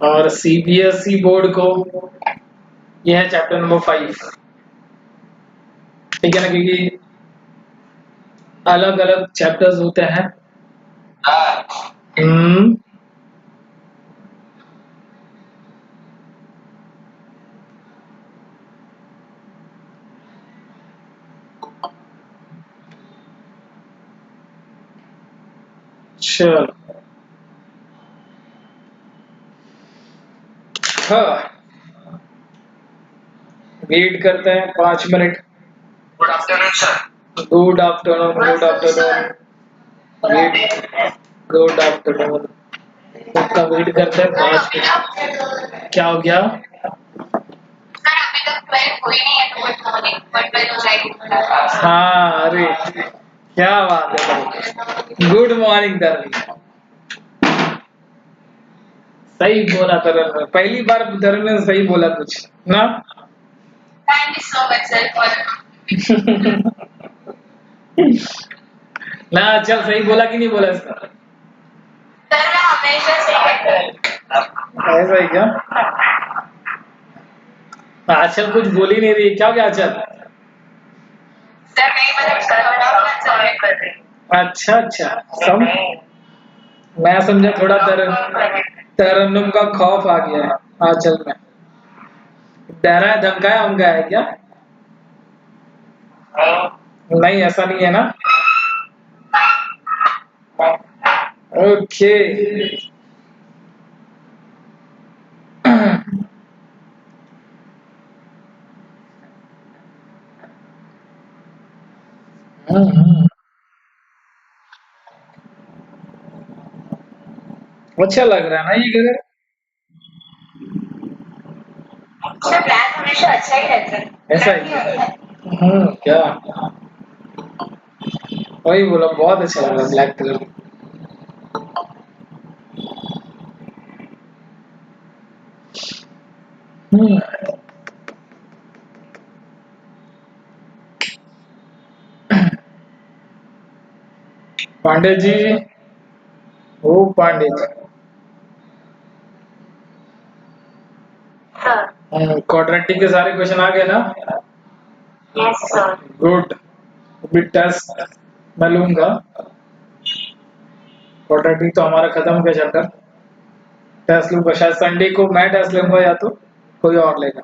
और CBSE board को यह है चैप्टर नंबर 5। ठीक है ना, क्योंकि अलग अलग चैप्टर्स होते हैं। हम्म। चलो, हाँ, वेट करते हैं 5 minute. Good afternoon sir. Good afternoon, good afternoon, good afternoon. सबका वेट करते हैं 5 मिनट। क्या हो गया? सर अभी तक 12 कोई नहीं है तो गुड मॉर्निंग, बट मैं लाइक हाँ, अरे क्या बात है, गुड मॉर्निंग धर्म। सही बोला तरन ने, पहली बार धर्म ने सही बोला कुछ ना। Thank you so much sir for ना, चल सही बोला कि नहीं बोला इसका? सर मैं हमेशा सही कहता हूँ। ऐसा ही क्या? आजकल कुछ बोल ही नहीं रही, क्या हो गया आजकल? सर नहीं मतलब सर सबमिट कर रही हूँ। अच्छा अच्छा, सम मैं समझा थोड़ा तरन्नुम का खौफ आ गया है आंचल में। डरा है, धमकाया उमका है क्या? नहीं, ऐसा नहीं है ना। ओके। अच्छा लग रहा है ना ये घर? सर ब्लैक हमेशा अच्छा ही रहता है। ऐसा ही? क्या? वही बोला, बहुत अच्छा लग रहा है ब्लैक कलर। हम्म। पांडे जी, ओ पांडे जी, सर क्वाड्रेटिक के सारे क्वेश्चन आ गए ना? Yes sir. गुड। अभी टेस्ट मैं लूंगा। क्वाड्रेटिक तो हमारा खत्म हो गया चैप्टर। टेस्ट लूंगा शायद संडे को, मैं टेस्ट लूंगा या तो कोई और लेगा,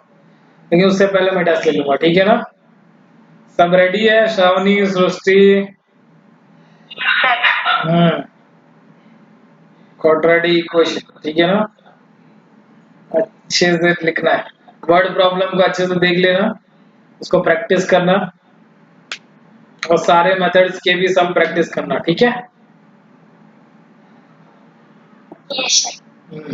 लेकिन उससे पहले मैं टेस्ट ले लूंगा। ठीक है ना? सब रेडी है? श्रावणी, सृष्टि? क्वाड्रेटिक इक्वेशन, ठीक है ना? अच्छे से लिखना है, वर्ड प्रॉब्लम को अच्छे से देख लेना, उसको प्रैक्टिस करना, और सारे मेथड्स के भी सम प्रैक्टिस करना। ठीक है? Yes sir. हम्म।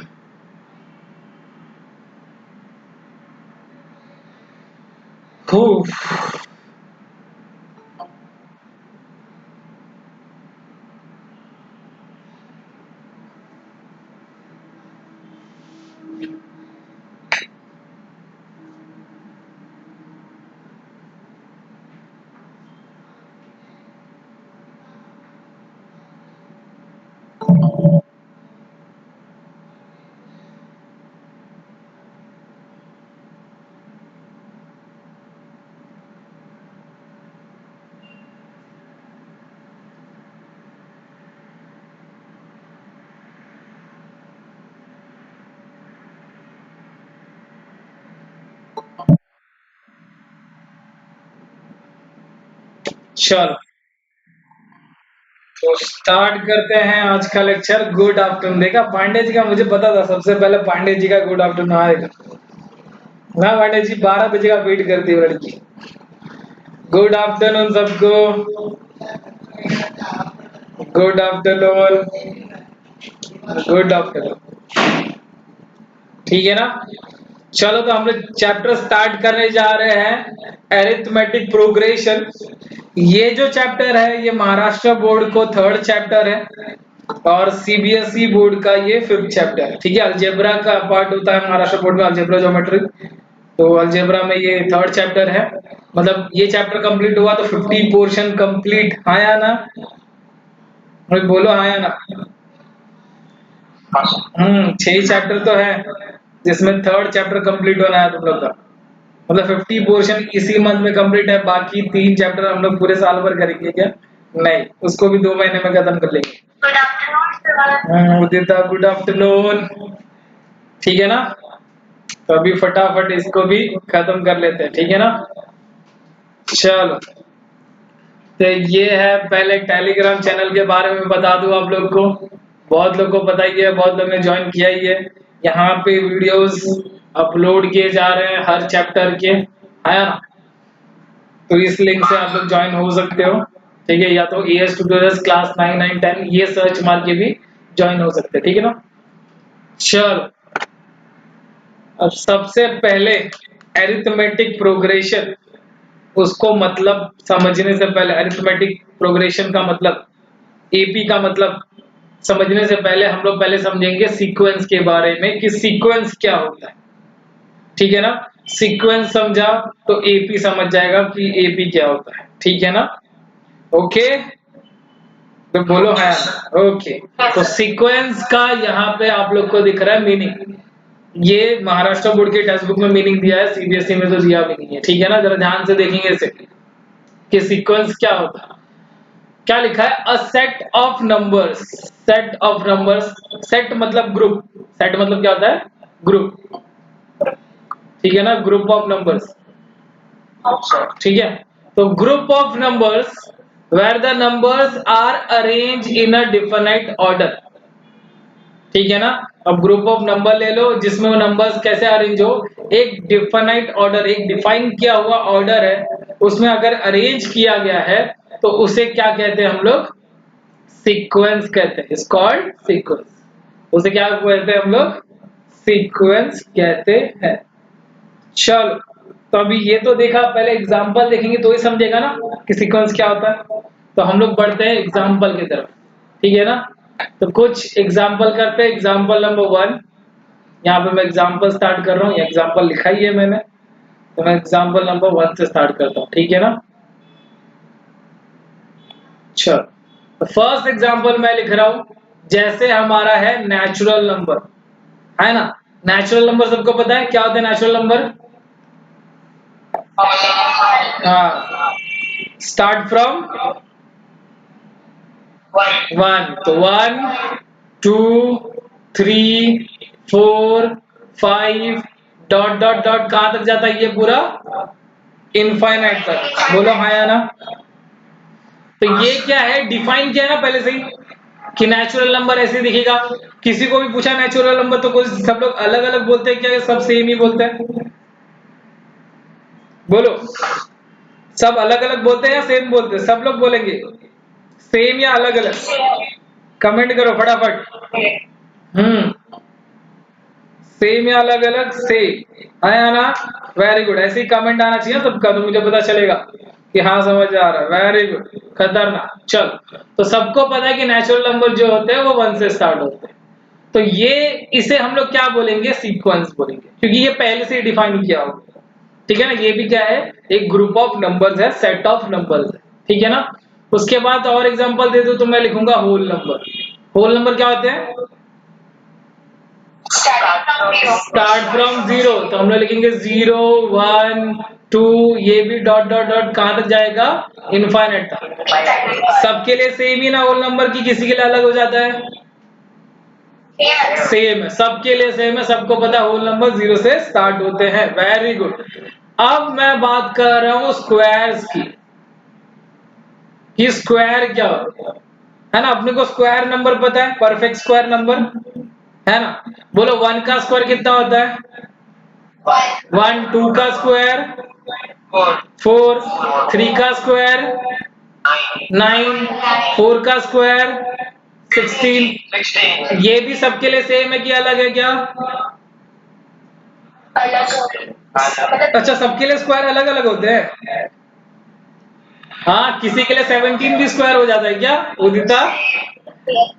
खूब। चलो, तो स्टार्ट करते हैं आज का लेक्चर। Good afternoon. देखा पांडे जी का, मुझे पता था सबसे पहले पांडे जी का गुड आफ्टरनून आएगा ना। पांडे जी 12 बजे का वेट करती है लड़की। गुड आफ्टरनून सबको, गुड आफ्टरनून, गुड आफ्टरनून। ठीक है ना? चलो, तो हम लोग चैप्टर स्टार्ट करने जा रहे हैं, एरिथमेटिक प्रोग्रेशन। ये जो चैप्टर है ये महाराष्ट्र बोर्ड को थर्ड चैप्टर है, और सीबीएसई बोर्ड का ये फिफ्थ चैप्टर है। ठीक है? अलजेब्रा का पार्ट होता है महाराष्ट्र बोर्ड में, अलजेब्रा ज्योमेट्री। तो अलजेब्रा में ये थर्ड चैप्टर है। मतलब ये चैप्टर कंप्लीट हुआ तो 50 पोर्शन कंप्लीट। हाँ या ना? बोलो हाँ या ना? 6 चैप्टर तो है, जिसमें थर्ड चैप्टर कंप्लीट होना है तुम लोग का। मतलब 50 पोर्शन इसी मंथ में कंप्लीट है, बाकी 3 चैप्टर हम लोग पूरे साल भर करेंगे क्या? नहीं, उसको भी 2 महीने में खत्म कर लेंगे। Good afternoon. Udita good afternoon. ठीक है ना? तो अभी फटाफट इसको भी खत्म कर लेते हैं, ठीक है ना? चलो, तो ये है, पहले टेलीग्राम चैनल के बारे में बता दूं आप लोग को। बहुत लोग को पता ही है, बहुत लोग ने ज्वाइन किया ही है। यहाँ पे वीडियोस अपलोड किए जा रहे हैं हर चैप्टर के, है ना? तो इस लिंक से आप लोग ज्वाइन हो सकते हो, ठीक है? या तो एएस ट्यूटोरियल्स क्लास 9, 9, 10 ये सर्च मार के भी ज्वाइन हो सकते हैं, ठीक है ना? चलो, अब सबसे पहले अरिथमेटिक प्रोग्रेशन, उसको मतलब समझने से पहले, अरिथमेटिक प्रोग्रेशन का मतलब, एपी का मतलब समझने से पहले हम लोग पहले समझेंगे सीक्वेंस के बारे में कि सीक्वेंस क्या होता है, ठीक है ना? सीक्वेंस समझा तो एपी समझ जाएगा कि एपी क्या होता है, ठीक है ना? ओके, तो बोलो हाँ। ओके, तो सीक्वेंस का यहाँ पे आप लोग को दिख रहा है मीनिंग। ये महाराष्ट्र बोर्ड के टेक्स्ट बुक में मीनिंग दिया है, सीबीएसई में तो दिया भी नहीं है, ठीक है ना? जरा ध्यान से देखेंगे इसे कि सीक्वेंस क्या होता है। क्या लिखा है? A set of numbers, set of numbers, set मतलब ग्रुप, सेट मतलब क्या होता है? ग्रुप, ठीक है ना? ग्रुप ऑफ नंबर्स, ठीक है? तो group of numbers where the numbers are arrange in a definite order, ठीक है ना? अब ग्रुप ऑफ नंबर ले लो जिसमें वो नंबर्स कैसे अरेंज हो, एक डिफिनाइट ऑर्डर, एक डिफाइन किया हुआ ऑर्डर है, उसमें अगर अरेंज किया गया है तो उसे क्या कहते हैं हम लोग? सीक्वेंस कहते हैं, इट्स कॉल्ड सीक्वेंस। उसे क्या कहते हैं हम लोग? सीक्वेंस कहते हैं। चलो, तो अभी ये तो देखा, पहले एग्जांपल देखेंगे तो ही समझेगा ना कि सीक्वेंस क्या होता है। तो हम लोग बढ़ते हैं एग्जांपल की तरफ, ठीक है ना? तो कुछ एग्जांपल करते हैं। एग्जांपल नंबर 1, यहाँ पे मैं एग्जांपल स्टार्ट कर रहा हूँ, एग्जांपल लिखा ही है मैंने, तो मैं एग्जांपल नंबर 1 से स्टार्ट करता हूँ, ठीक है ना? चलो, फर्स्ट एग्जांपल मैं लिख रहा हूँ, जैसे हमारा है नेचुरल नंबर, है ना? नेचुरल नंबर सबको पता है क्या होता है? नेचुरल नंबर, हाँ, स्टार्ट फ्रॉम 1, तो 1, 2, 3, 4, 5, डॉट डॉट डॉट कहां तक जाता है ये पूरा? इनफाइनाइट तक। बोलो हाँ या ना? तो ये क्या है? डिफाइन किया है ना पहले से ही कि नेचुरल नंबर ऐसे दिखेगा। किसी को भी पूछा नेचुरल नंबर तो कोई, सब लोग अलग अलग बोलते हैं क्या? सब सेम ही बोलते हैं? बोलो, सब अलग अलग बोलते हैं या सेम बोलते हैं? सब लोग बोलेंगे सेम या अलग अलग? कमेंट करो फटाफट। सेम या अलग अलग? सेम है ना? वेरी गुड, ऐसे ही कमेंट आना चाहिए सबका, तो मुझे पता चलेगा कि हाँ समझ आ रहा है। वेरी गुड, खतरनाक। चल, तो सबको पता है कि नेचुरल नंबर जो होते हैं वो 1 से स्टार्ट होते हैं। तो ये, इसे हम लोग क्या बोलेंगे? सीक्वेंस बोलेंगे, क्योंकि ये पहले से डिफाइन किया होगा, ठीक है ना? ये भी क्या है? एक ग्रुप ऑफ नंबर्स है, सेट ऑफ नंबर्स है, ठीक है ना? उसके बाद और एग्जांपल दे दूं तो मैं लिखूंगा होल नंबर। होल नंबर क्या होते हैं? स्टार्ट फ्रॉम 0, तो हम लोग लिखेंगे 0, 1, 2, ये भी डॉट डॉट डॉट कहां तक जाएगा? इनफाइनाइट तक। सबके लिए सेम ही ना होल नंबर की? किसी के लिए अलग हो जाता है? सेम है, सबके लिए सेम है, सबको पता है होल नंबर 0 से स्टार्ट होते हैं। Very good. अब मैं बात कर रहा हूं स्क्वायर्स की, कि स्क्वायर क्या होता है ना? अपने को स्क्वायर नंबर पता है, परफेक्ट स्क्वायर नंबर, है ना? बोलो 1 का स्क्वायर कितना होता है? 1, 2 का स्क्वायर 4, 3 का स्क्वायर 9, 4 का स्क्वायर 16। ये भी सबके लिए सेम है कि अलग है क्या? अच्छा, सबके लिए स्क्वायर अलग अलग होते हैं? हाँ, किसी के लिए 17 भी स्क्वायर हो जाता है क्या उदिता?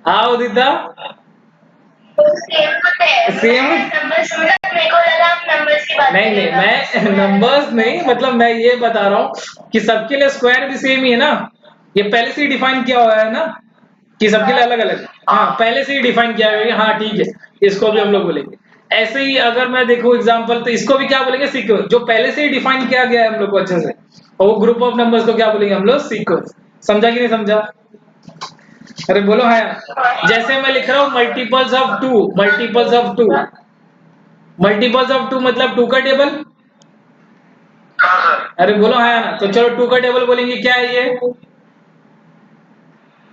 हाँ उदिता, सेम। नहीं नहीं, मैं नंबर्स नहीं, मतलब मैं ये बता रहा हूँ कि सबके लिए स्क्वायर भी सेम ही है ना? ये पहले से ही डिफाइन किया हुआ है ना? कि सबके लिए अलग अलग? हाँ, पहले से ही डिफाइन किया गया है, हाँ ठीक है, इसको भी हम लोग बोलेंगे। ऐसे ही अगर मैं देखूं एग्जांपल, तो इसको भी क्या बोलेंगे? सीक्वेंस, जो पहले से ही डिफाइन किया गया है हम लोग को अच्छे से, और वो ग्रुप ऑफ नंबर्स को क्या बोलेंगे हम लोग? सीक्वेंस। समझा कि नहीं समझा? अरे बोलो हाँ यार। जैसे मैं लिख रहा हूँ multiples of two, multiples of two, multiples of two मतलब टू का टेबल। अरे बोलो हाँ यार ना, तो चलो टू का टेबल बोलेंगे, क्या है ये?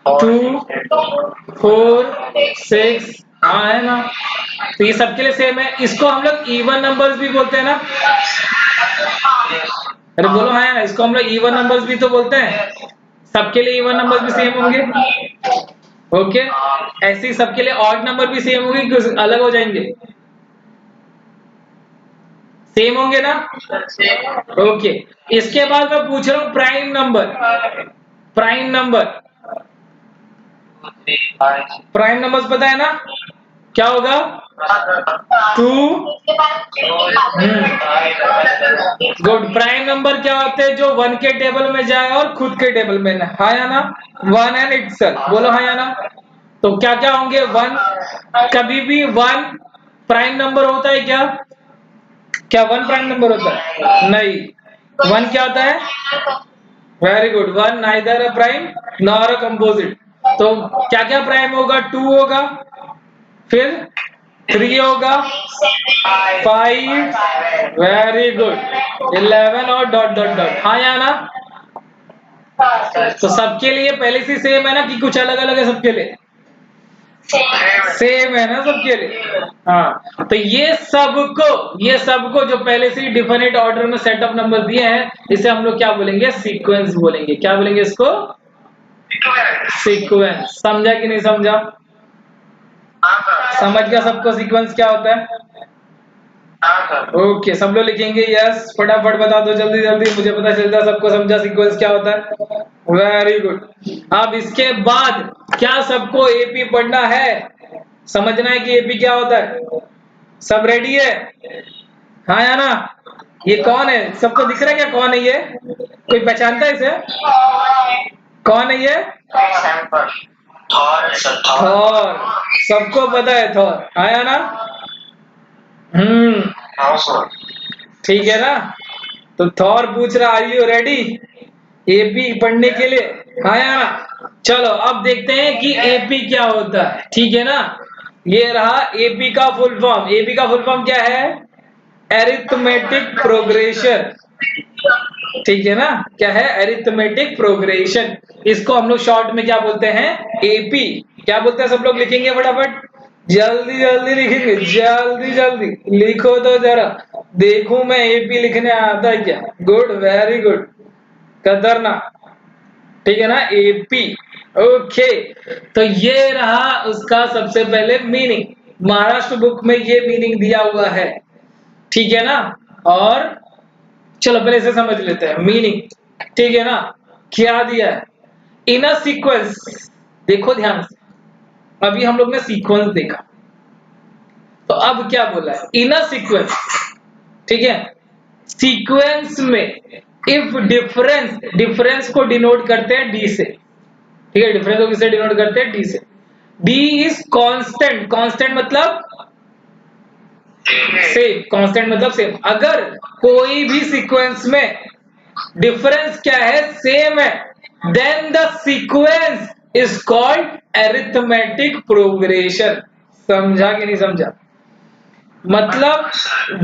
2 4 6, हाँ है ना। तो ये सबके लिए सेम है, इसको हम लोग इवन नंबर्स भी बोलते हैं ना। अरे बोलो हाँ यार, इसको हम लोग इवन नंबर्स भी तो बोलते हैं। सबके लिए इवन नंबर्स भी सेम होंगे, ओके। ऐसे ही सबके लिए ऑड नंबर भी सेम होंगे कि अलग हो जाएंगे? सेम होंगे ना, ओके। इसके बाद मैं पूछ रहा हूँ prime number, prime number, prime numbers पता है ना क्या होगा? 2, गुड। प्राइम नंबर क्या होते हैं? जो 1 के टेबल में जाए और खुद के टेबल में ना, हाँ या ना? 1 एंड इटसेल्फ, बोलो हाँ या ना। तो क्या क्या होंगे? 1, कभी भी 1 प्राइम नंबर होता है क्या? क्या 1 प्राइम नंबर होता है? नहीं। 1 क्या होता है? Very good, 1 neither a prime nor a composite. तो क्या क्या प्राइम होगा? 2 होगा, फिर 3 होगा, 5, वेरी गुड, 11 और डॉट डॉट डॉट, हाँ या ना? तो सबके लिए पहले से सेम है ना कि कुछ अलग अलग है? सबके लिए सेम है ना सबके लिए। हाँ, तो ये सबको जो पहले से ही डिफिनेट ऑर्डर में सेट ऑफ नंबर दिए हैं, इसे हम लोग क्या बोलेंगे? सीक्वेंस बोलेंगे। क्या बोलेंगे इसको? सीक्वेंस। समझा कि नहीं समझा? समझ गया सबको सीक्वेंस क्या होता है? ओके, सब लोग लिखेंगे यस, फटाफट बता दो जल्दी जल्दी, मुझे पता चलता है सबको समझा सीक्वेंस क्या होता है। Very good. अब इसके बाद क्या सबको एपी पढ़ना है? समझना है कि एपी क्या होता है? सब रेडी है? हाँ या ना? ये कौन है? सबको दिख रहा है क्या कौन है ये? कोई पहचानता है इसे? कौन है ये? थॉर। सबको पता है थॉर, हाँ या ना? ठीक है ना। तो थॉर पूछ रहा, आर यू रेडी एपी पढ़ने के लिए? हाँ या ना? चलो अब देखते हैं कि एपी क्या होता है, ठीक है ना। ये रहा एपी का फुल फॉर्म। एपी का फुल फॉर्म क्या है? एरिथमेटिक प्रोग्रेशन, ठीक है ना। क्या है? Arithmetic progression. इसको हम लोग शॉर्ट में क्या बोलते हैं? एपी। क्या बोलते हैं? सब लोग लिखेंगे फटाफट, जल्दी जल्दी लिखेंगे, जल्दी जल्दी लिखो तो जरा, देखूं मैं एपी लिखने आता है क्या। गुड, वेरी गुड, खतरनाक, ठीक है ना। AP, okay. तो ये रहा उसका सबसे पहले मीनिंग, महाराष्ट्र बुक में ये मीनिंग दिया हुआ है, ठीक है ना। और चलो पहले इसे समझ लेते हैं मीनिंग, ठीक है ना। क्या दिया है? इन अ सीक्वेंस, देखो ध्यान से, अभी हम लोग ने सीक्वेंस देखा, तो अब क्या बोला है? इन अ सीक्वेंस, ठीक है। सीक्वेंस में इफ डिफरेंस, डिफरेंस को डिनोट करते हैं डी से, ठीक है। डिफरेंस को किससे डिनोट करते हैं? डी से। डी इज कांस्टेंट, कांस्टेंट मतलब सेम, कांस्टेंट मतलब सेम। अगर कोई भी सीक्वेंस में डिफरेंस क्या है? सेम है, then the sequence is called arithmetic progression. समझा कि नहीं समझा? मतलब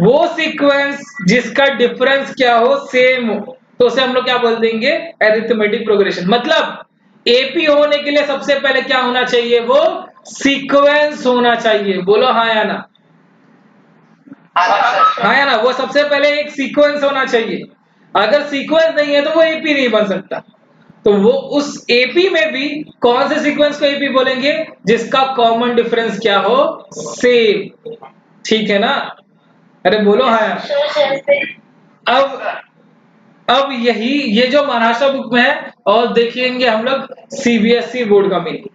वो सीक्वेंस जिसका डिफरेंस क्या हो? सेम हो, तो उसे हम लोग क्या बोल देंगे? Arithmetic progression. मतलब एपी होने के लिए सबसे पहले क्या होना चाहिए? वो सीक्वेंस होना चाहिए। बोलो हाँ या ना? हाँ या ना? वो सबसे पहले एक सीक्वेंस होना चाहिए। अगर सीक्वेंस नहीं है तो वो एपी नहीं बन सकता। तो वो उस एपी में भी कौन से सीक्वेंस को एपी बोलेंगे? जिसका कॉमन डिफरेंस क्या हो? सेम, ठीक है ना। अरे बोलो हाँ यार। अब यही ये जो महाराष्ट्र बुक में है, और देखेंगे हम लोग सीबीएसई बोर्ड का मीनिंग।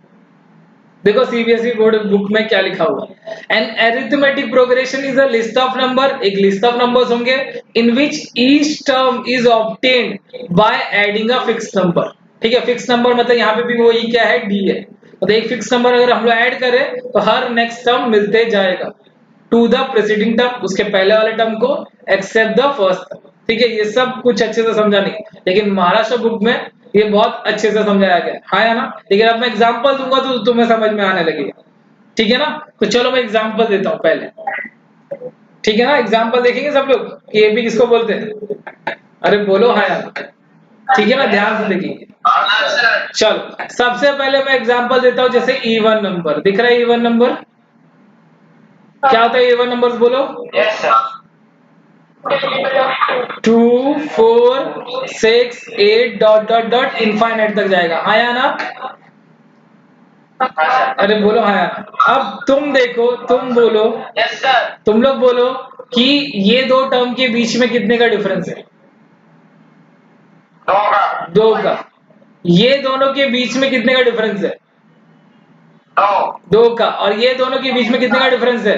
देखो सीबीएसई बोर्ड बुक में क्या लिखा हुआ है। An arithmetic progression is a list of number, एक लिस्ट ऑफ नंबर्स होंगे in which each term is obtained by adding a fix number, ठीक है। फिक्स नंबर मतलब यहाँ पे भी वही क्या है? डी है। तो एक फिक्स नंबर अगर हम लोग ऐड करें तो हर नेक्स्ट टर्म मिलते जाएगा टू द प्रेसिडिंग टर्म, उसके पहले वाले टर्म को, एक्सेप्ट द फर्स्ट। ठीक है, ये सब कुछ अच्छे से समझा नहीं, लेकिन महाराष्ट्र बुक में ये बहुत अच्छे से समझाया गया, हाँ या ना। लेकिन अब मैं एग्जांपल दूंगा तो तुम्हें समझ में आने लगेगा, ठीक है ना। तो चलो मैं एग्जांपल देता हूँ पहले, ठीक है ना। एग्जांपल देखेंगे सब लोग कि एपी किसको बोलते हैं, अरे बोलो हाँ यार, ठीक है ना, ध्यान से देखिए। चलो सबसे पहले मैं एग्जांपल देता हूँ, जैसे इवन नंबर दिख रहा है, इवन नंबर क्या होता है, इवन नंबर्स बोलो। Yes sir. 2 4 6 8 dot dot dot infinite तक जाएगा, हाँ या ना। हाँ सर। अरे बोलो हाँ या ना। अब तुम देखो, तुम बोलो, यस सर। तुम लोग बोलो कि ये दो टर्म के बीच में कितने का डिफरेंस है, दो का। ये दोनों के बीच में कितने का डिफरेंस है, दो का। और ये दोनों के बीच में कितने का डिफरेंस है,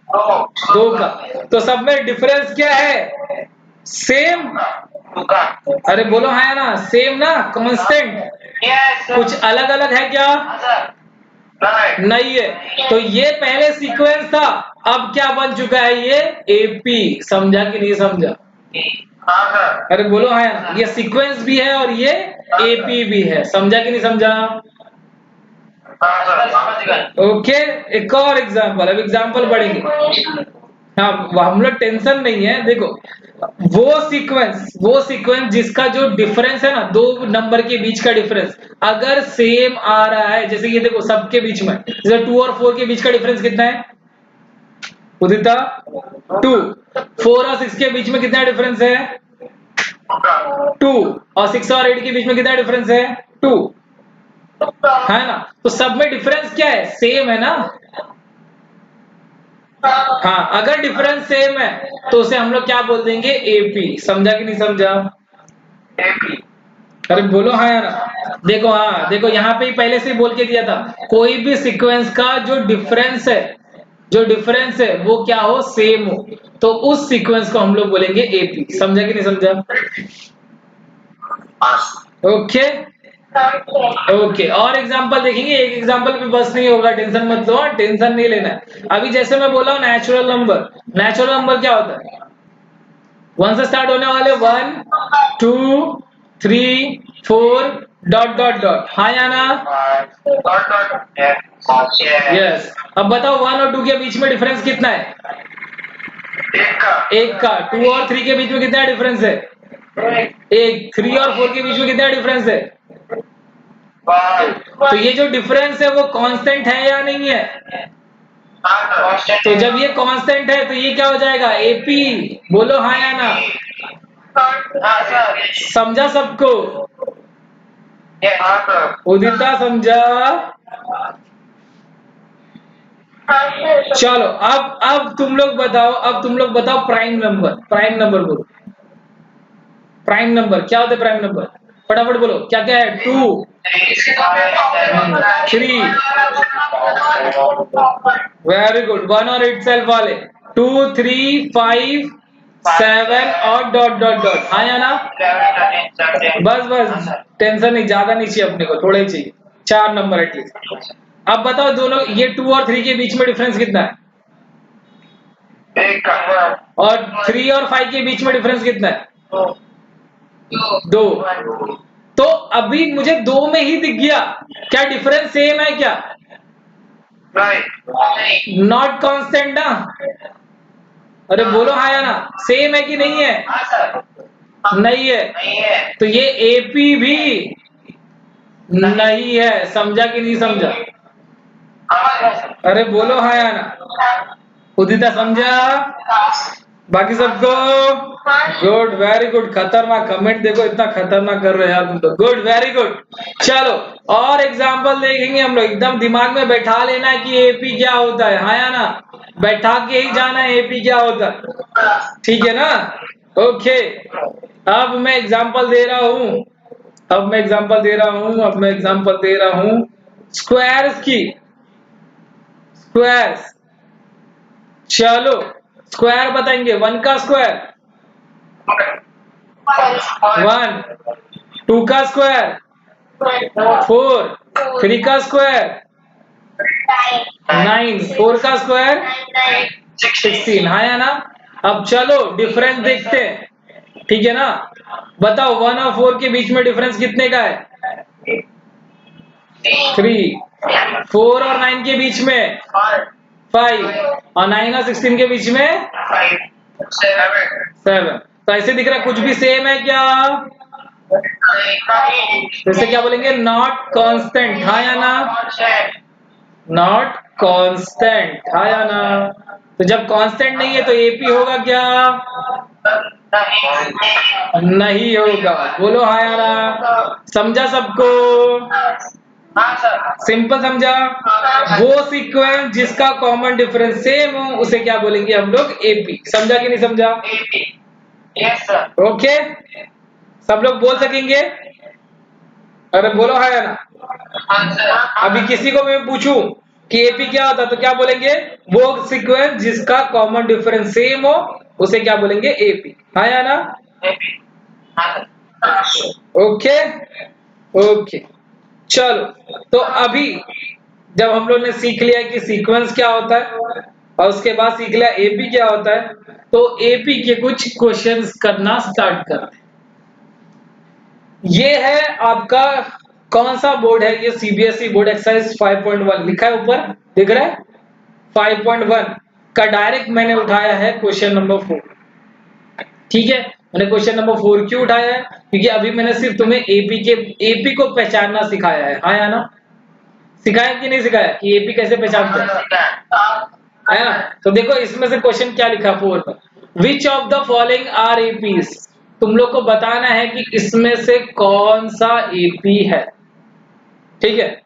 दो का। तो सब में डिफरेंस क्या है, सेम। अरे बोलो हाँ या ना, सेम ना, कांस्टेंट। कुछ अलग अलग है क्या, नहीं है। तो ये पहले सीक्वेंस था, अब क्या बन चुका है, ये एपी। समझा कि नहीं समझा, अरे बोलो हाँ या ना। ये सीक्वेंस भी है और ये एपी भी है, समझा कि नहीं समझा। ओके, एक और एग्जांपल, अब एग्जांपल पढ़ेंगे। हाँ, हम लोग टेंशन नहीं है, देखो वो सीक्वेंस जिसका जो डिफरेंस है ना, दो नंबर के बीच का डिफरेंस अगर सेम आ रहा है, जैसे ये देखो सबके बीच में, जैसे 2 और 4 के बीच का डिफरेंस कितना है उदिता, 2। 4 और 6 के बीच में कितना डिफरेंस है, 2। और 6 और 8 के बीच में कितना डिफरेंस है, 2, है ना। तो सब में डिफरेंस क्या है, सेम है ना। हाँ, अगर डिफरेंस सेम है तो उसे हम लोग क्या बोल देंगे, एपी। समझा कि नहीं समझा, अरे बोलो हाँ यार। देखो हाँ, देखो यहाँ पे ही पहले से ही बोल के दिया था, कोई भी सीक्वेंस का जो डिफरेंस है, जो डिफरेंस है वो क्या हो, सेम हो, तो उस सीक्वेंस को हम लोग बोलेंगे एपी। समझा कि नहीं समझा, ओके ओके। और एग्जांपल देखेंगे, एक एग्जांपल पे बस नहीं होगा, टेंशन मत लो, टेंशन नहीं लेना है। अभी जैसे मैं बोला हूँ नेचुरल नंबर, नेचुरल नंबर क्या होता है, 1 से स्टार्ट होने वाले 1 2 3 4 डॉट डॉट डॉट, हाँ या ना, यस। अब बताओ 1 और 2 के बीच में डिफरेंस कितना है, एक का। 2 और 3 के बीच में कितना डिफरेंस है, एक। 3 और 4 के बीच में कितना डिफरेंस है, तो ये जो डिफरेंस है वो कांस्टेंट है या नहीं है, तो जब ये कांस्टेंट है तो ये क्या हो जाएगा, एपी। बोलो हाँ या ना, समझा सबको, उदिता समझा। चलो अब तुम लोग बताओ, अब तुम लोग बताओ प्राइम नंबर, प्राइम नंबर बोलो, प्राइम नंबर क्या होता है, प्राइम नंबर फटाफट बोलो, क्या क्या है, 2 3, वेरी गुड, 1 और इटसेल्फ वाले 2 3 5 7 और डॉट डॉट डॉट, हाँ या ना। बस बस, टेंशन नहीं, ज्यादा नहीं चाहिए अपने को, थोड़ा ही चाहिए, 4 नंबर एटलीस्ट। अब बताओ दोनों, ये 2 और 3 के बीच में डिफरेंस कितना है, और 3 और 5 के बीच में डिफरेंस कितना है, 2। तो अभी मुझे 2 में ही दिख गया, क्या डिफरेंस सेम है क्या, नॉट कांस्टेंट ना। अरे बोलो हाँ या ना, सेम है कि नहीं है, नहीं है। तो ये एपी भी नहीं है, समझा कि नहीं समझा, अरे बोलो हाँ या ना। उदिता समझा, बाकी सबको गुड, वेरी गुड, खतरनाक कमेंट देखो, इतना खतरनाक कर रहे हो यार तुम तो, गुड वेरी गुड। चलो और एग्जांपल देखेंगे हम लोग, एकदम दिमाग में बैठा लेना है कि एपी क्या होता है, हाँ या ना, बैठा के ही जाना है एपी क्या होता है, ठीक है ना, ओके। अब मैं एग्जांपल दे रहा हूं, अब मैं एग्जांपल दे रहा हूं, अब मैं एग्जांपल दे रहा हूं स्क्वायर्स की, स्क्वायर्स। चलो स्क्वायर बताएंगे, 1 का स्क्वायर 1, 2 का स्क्वायर 4, 3 का स्क्वायर 9, 4 का स्क्वायर 16, हाँ या ना। अब चलो डिफरेंस देखते हैं, ठीक है ना। बताओ 1 और 4 के बीच में डिफरेंस कितने का है? 3। 4 और 9 के बीच में 5, और 9 और 16 के बीच में 7। तो ऐसे दिख रहा है कुछ भी सेम है क्या? तो इसे क्या बोलेंगे? नॉट कांस्टेंट, हाँ या ना। नॉट कांस्टेंट, हाँ या ना। तो जब कांस्टेंट नहीं है तो एपी होगा क्या? नहीं होगा। बोलो हाँ या ना। समझा सबको? सिंपल समझा। वो सीक्वेंस जिसका कॉमन डिफरेंस सेम हो उसे क्या बोलेंगे हम लोग? एपी। समझा कि नहीं समझा? ओके, सब लोग बोल सकेंगे? अरे बोलो हाँ या ना। अभी किसी को मैं पूछूं कि एपी क्या होता है तो क्या बोलेंगे? वो सीक्वेंस जिसका कॉमन डिफरेंस सेम हो उसे क्या बोलेंगे? एपी, हाँ या ना। ओके ओके, चलो तो अभी जब हम लोग ने सीख लिया कि सीक्वेंस क्या होता है और उसके बाद सीख लिया एपी क्या होता है, तो एपी के कुछ क्वेश्चंस करना स्टार्ट करते हैं। ये है आपका कौन सा बोर्ड है? ये सीबीएसई बोर्ड एक्सरसाइज 5.1 लिखा है ऊपर, दिख रहा है? 5.1 का डायरेक्ट मैंने उठाया है क्वेश्चन नंबर 4, ठीक है। मैंने क्वेश्चन नंबर 4 क्यों उठाया है? क्योंकि अभी मैंने सिर्फ तुम्हें एपी को पहचानना सिखाया है, हाँ या ना। सिखाया कि नहीं सिखाया कि एपी कैसे पहचानते हैं, है ना। तो देखो इसमें से क्वेश्चन क्या लिखा 4 में, which of the following are APs. तुम लोग को बताना है कि इसमें से कौन सा एपी है, ठीक है।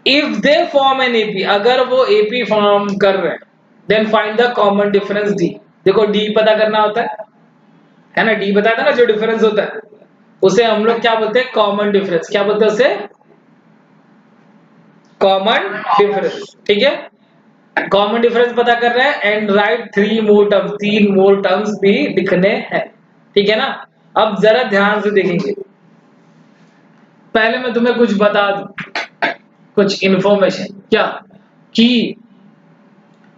If they form an AP, अगर वो एपी फॉर्म कर रहे हैं, then find the common difference D. देखो डी पता करना होता है ना। डी बताया था ना जो डिफरेंस होता है उसे हम लोग क्या बोलते हैं? Common difference. क्या बोलते हैं उसे? कॉमन डिफरेंस, ठीक है। कॉमन डिफरेंस पता कर रहे हैं and right 3 more terms, 3 more terms भी लिखने हैं, ठीक है ना। अब जरा ध्यान से देखेंगे। पहले मैं तुम्हें कुछ बता दूं, कुछ इंफॉर्मेशन, क्या कि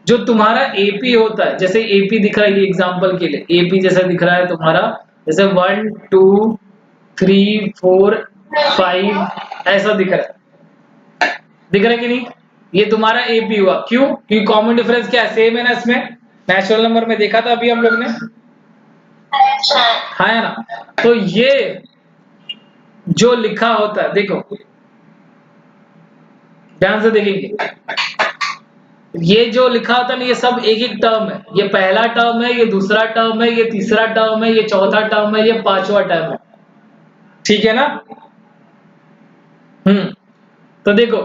जो तुम्हारा एपी होता है, जैसे एपी दिख रहा है ये एग्जांपल के लिए, एपी जैसा दिख रहा है तुम्हारा, जैसे 1 2 3 4 5 ऐसा दिख रहा है, दिख रहा है कि नहीं? ये तुम्हारा एपी हुआ। क्यों? क्योंकि कॉमन डिफरेंस क्या है? सेम है ना। इसमें नेचुरल नंबर में देखा था अभी हम लोग ने, हाँ है ना। तो ये जो लिखा होता है, देखो ध्यान से देखेंगे, ये जो लिखा होता है ना ये सब एक एक टर्म है। ये पहला टर्म है, ये दूसरा टर्म है, ये तीसरा टर्म है, ये चौथा टर्म है, ये पांचवा टर्म है, ठीक है ना। तो देखो,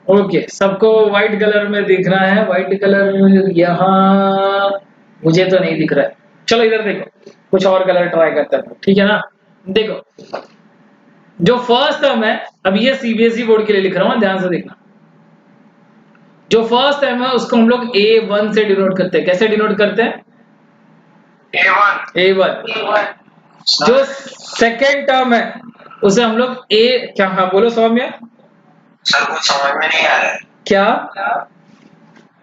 ओके, सबको व्हाइट कलर में दिख रहा है? व्हाइट कलर यहाँ मुझे तो नहीं दिख रहा है। चलो इधर देखो, कुछ और कलर ट्राई करते हैं, ठीक है ना। देखो जो फर्स्ट टर्म है, अब ये सीबीएसई बोर्ड के लिए लिख रहा हूं, ध्यान से देखना। जो फर्स्ट टर्म है उसको हम लोग A1 से डिनोट करते हैं। कैसे डिनोट करते हैं? A1। जो सेकेंड टर्म है उसे हम लोग ए, क्या, हाँ बोलो सौम्य। सर कुछ समझ में नहीं आ रहा है। क्या?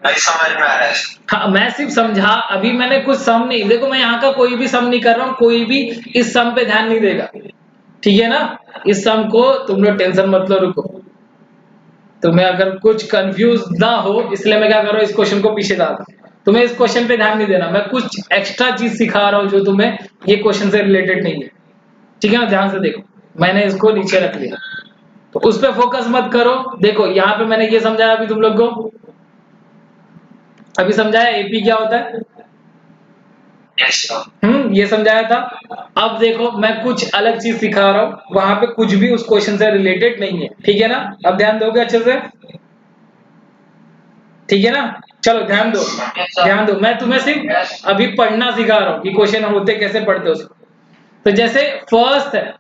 नहीं समझ में आ रहा है। हाँ मैं सिर्फ समझा, अभी मैंने कुछ सम नहीं, देखो मैं यहाँ का कोई भी सम नहीं कर रहा हूँ, कोई भी इस सम पे ध्यान नहीं देगा, ठीक है ना। इस सम को तुम लोग टेंशन मत लो, रुको। तुम्हें अगर कुछ कंफ्यूज ना हो इसलिए मैं क्या कर रहा हूँ, इस क्वेश्चन को पीछे डाल, तुम्हें इस क्वेश्चन पे ध्यान नहीं देना, मैं कुछ एक्स्ट्रा चीज सिखा रहा हूँ जो तुम्हें ये क्वेश्चन से रिलेटेड नहीं है, ठीक है ना। ध्यान से देखो, मैंने इसको नीचे रख लिया तो उस पर फोकस मत करो। देखो यहाँ पे मैंने ये समझाया अभी तुम लोग को, अभी समझाया एपी क्या होता है, ये समझाया था। अब देखो मैं कुछ अलग चीज सिखा रहा हूँ, वहां पे कुछ भी उस क्वेश्चन से रिलेटेड नहीं है, ठीक है ना। अब ध्यान दोगे अच्छे से, ठीक है ना। चलो ध्यान दो, ध्यान दो, मैं तुम्हें सिर्फ अभी पढ़ना सिखा रहा हूँ कि क्वेश्चन होते कैसे पढ़ते उसको। तो जैसे फर्स्ट है,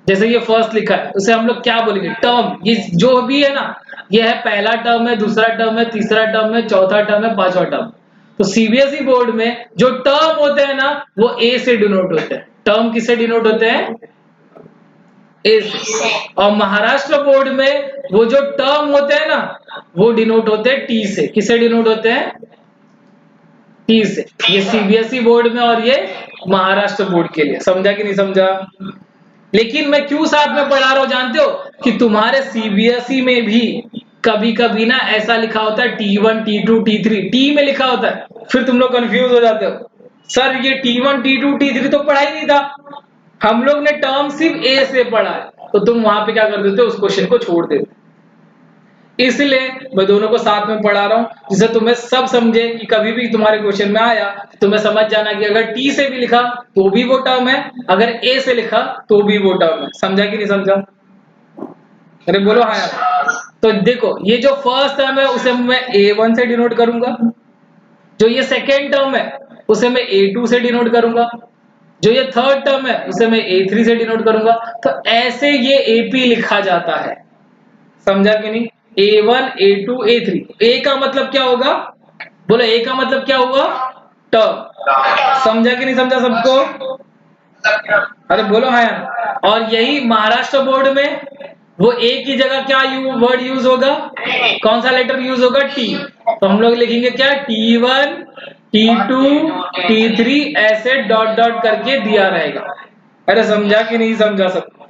जैसे ये फर्स्ट लिखा है उसे हम लोग क्या बोलेंगे? टर्म। ये जो भी है ना, ये है पहला टर्म है, दूसरा टर्म है, तीसरा टर्म है, चौथा टर्म है, पांचवा टर्म। तो सीबीएसई बोर्ड में जो टर्म होते हैं ना वो ए से डिनोट होते हैं। टर्म किससे डिनोट होते हैं? ए से। और महाराष्ट्र बोर्ड में वो जो टर्म होते हैं ना, वो डिनोट होते हैं टी से। किससे डिनोट होते हैं? टी से। ये सीबीएसई बोर्ड में और ये महाराष्ट्र बोर्ड के लिए। समझा कि नहीं समझा? लेकिन मैं क्यों साथ में पढ़ा रहा हूं जानते हो? कि तुम्हारे सीबीएसई में भी कभी कभी ना ऐसा लिखा होता है T1 T2 T3, टी में लिखा होता है, फिर तुम लोग कंफ्यूज हो जाते हो, सर ये T1 T2 T3 तो पढ़ा ही नहीं था, हम लोग ने टर्म सिर्फ ए से पढ़ा है। तो तुम वहां पे क्या कर देते हो? उस क्वेश्चन को छोड़ देते। इसलिए मैं दोनों को साथ में पढ़ा रहा हूं, जिससे तुम्हें सब समझे कि कभी भी तुम्हारे क्वेश्चन में आया तुम्हें समझ जाना कि अगर टी से भी लिखा तो भी वो टर्म है, अगर ए से लिखा तो भी वो टर्म है। समझा कि नहीं समझा? अरे बोलो हाँ यार। तो देखो ये जो फर्स्ट टर्म है उसे मैं A1 से डिनोट करूंगा, जो ये सेकेंड टर्म है उसे मैं A2 से डिनोट करूंगा, जो ये थर्ड टर्म है उसे मैं A3 से डिनोट करूंगा। तो ऐसे ये AP लिखा जाता है। समझा कि नहीं? A1 A2 A3। A का मतलब क्या होगा? बोलो A का मतलब क्या हुआ? टर्म। समझा कि नहीं समझा सबको? अरे बोलो हाँ यार। और यही महाराष्ट्र बोर्ड में वो ए की जगह क्या वर्ड यूज होगा? कौन सा लेटर यूज होगा? टी। तो हम लोग लिखेंगे क्या? T1 T2 T3 ऐसे डॉट डॉट करके दिया रहेगा। अरे समझा कि नहीं समझा सबको?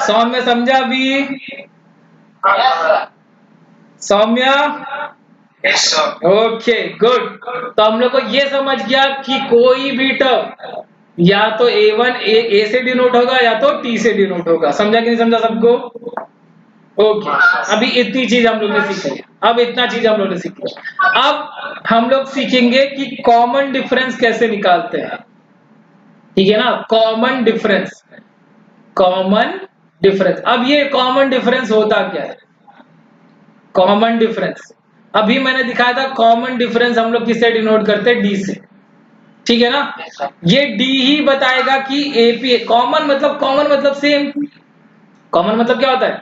सौम्य समझा? अभी सौम्या? Okay good. तो हम लोग को ये समझ गया कि कोई भी टर्म या तो A1 ए से डिनोट होगा या तो टी से डिनोट होगा। समझा कि नहीं समझा सबको? ओके अभी इतनी चीज हम लोग ने सीखी है। अब इतना चीज हम लोग ने सीखी है। अब हम लोग सीखेंगे कि कॉमन डिफरेंस कैसे निकालते हैं। ठीक है ना? Common difference. Common difference. अब ये कॉमन डिफरेंस होता क्या है? कॉमन डिफरेंस अभी मैंने दिखाया था। कॉमन डिफरेंस हम लोग किससे डिनोट करते हैं? डी से। ठीक है ना? ये डी ही बताएगा कि एपी कॉमन मतलब सेम। कॉमन मतलब क्या होता है?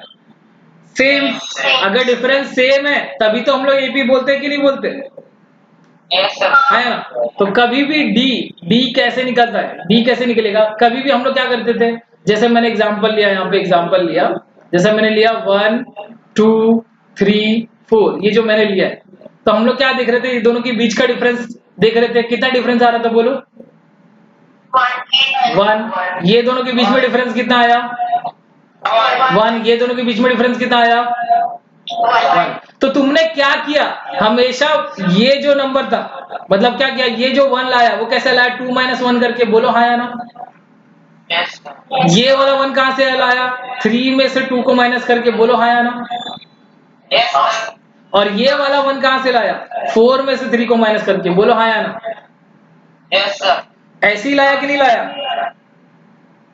सेम। अगर डिफरेंस सेम है तभी तो हम लोग एपी बोलते हैं कि नहीं बोलते? है ना? तो कभी भी डी कैसे निकलता है? डी कैसे निकलेगा? कभी भी हम लोग क्या करते थे, जैसे मैंने एग्जांपल लिया, यहाँ पे एग्जांपल लिया, जैसे मैंने लिया 1 2 3 4, ये जो मैंने लिया है, तो हम लोग क्या देख रहे थे? ये दोनों के बीच का डिफरेंस देख रहे थे। कितना डिफरेंस आ रहा था बोलो? 1। ये दोनों के बीच में डिफरेंस कितना आया? 1। ये दोनों के बीच में डिफरेंस कितना आया? 1। तो तुमने क्या किया? हमेशा ये जो नंबर था, मतलब क्या किया? ये जो 1 लाया वो कैसे लाया? 2 - 1 करके। बोलो हाँ या ना? ये वाला 1 कहां से लाया? 3 में से 2 को माइनस करके। बोलो हाँ या ना? और ये वाला 1 कहां से लाया? 4 में से 3 को माइनस करके। बोलो हाँ या ना? ऐसे ही लाया कि नहीं लाया?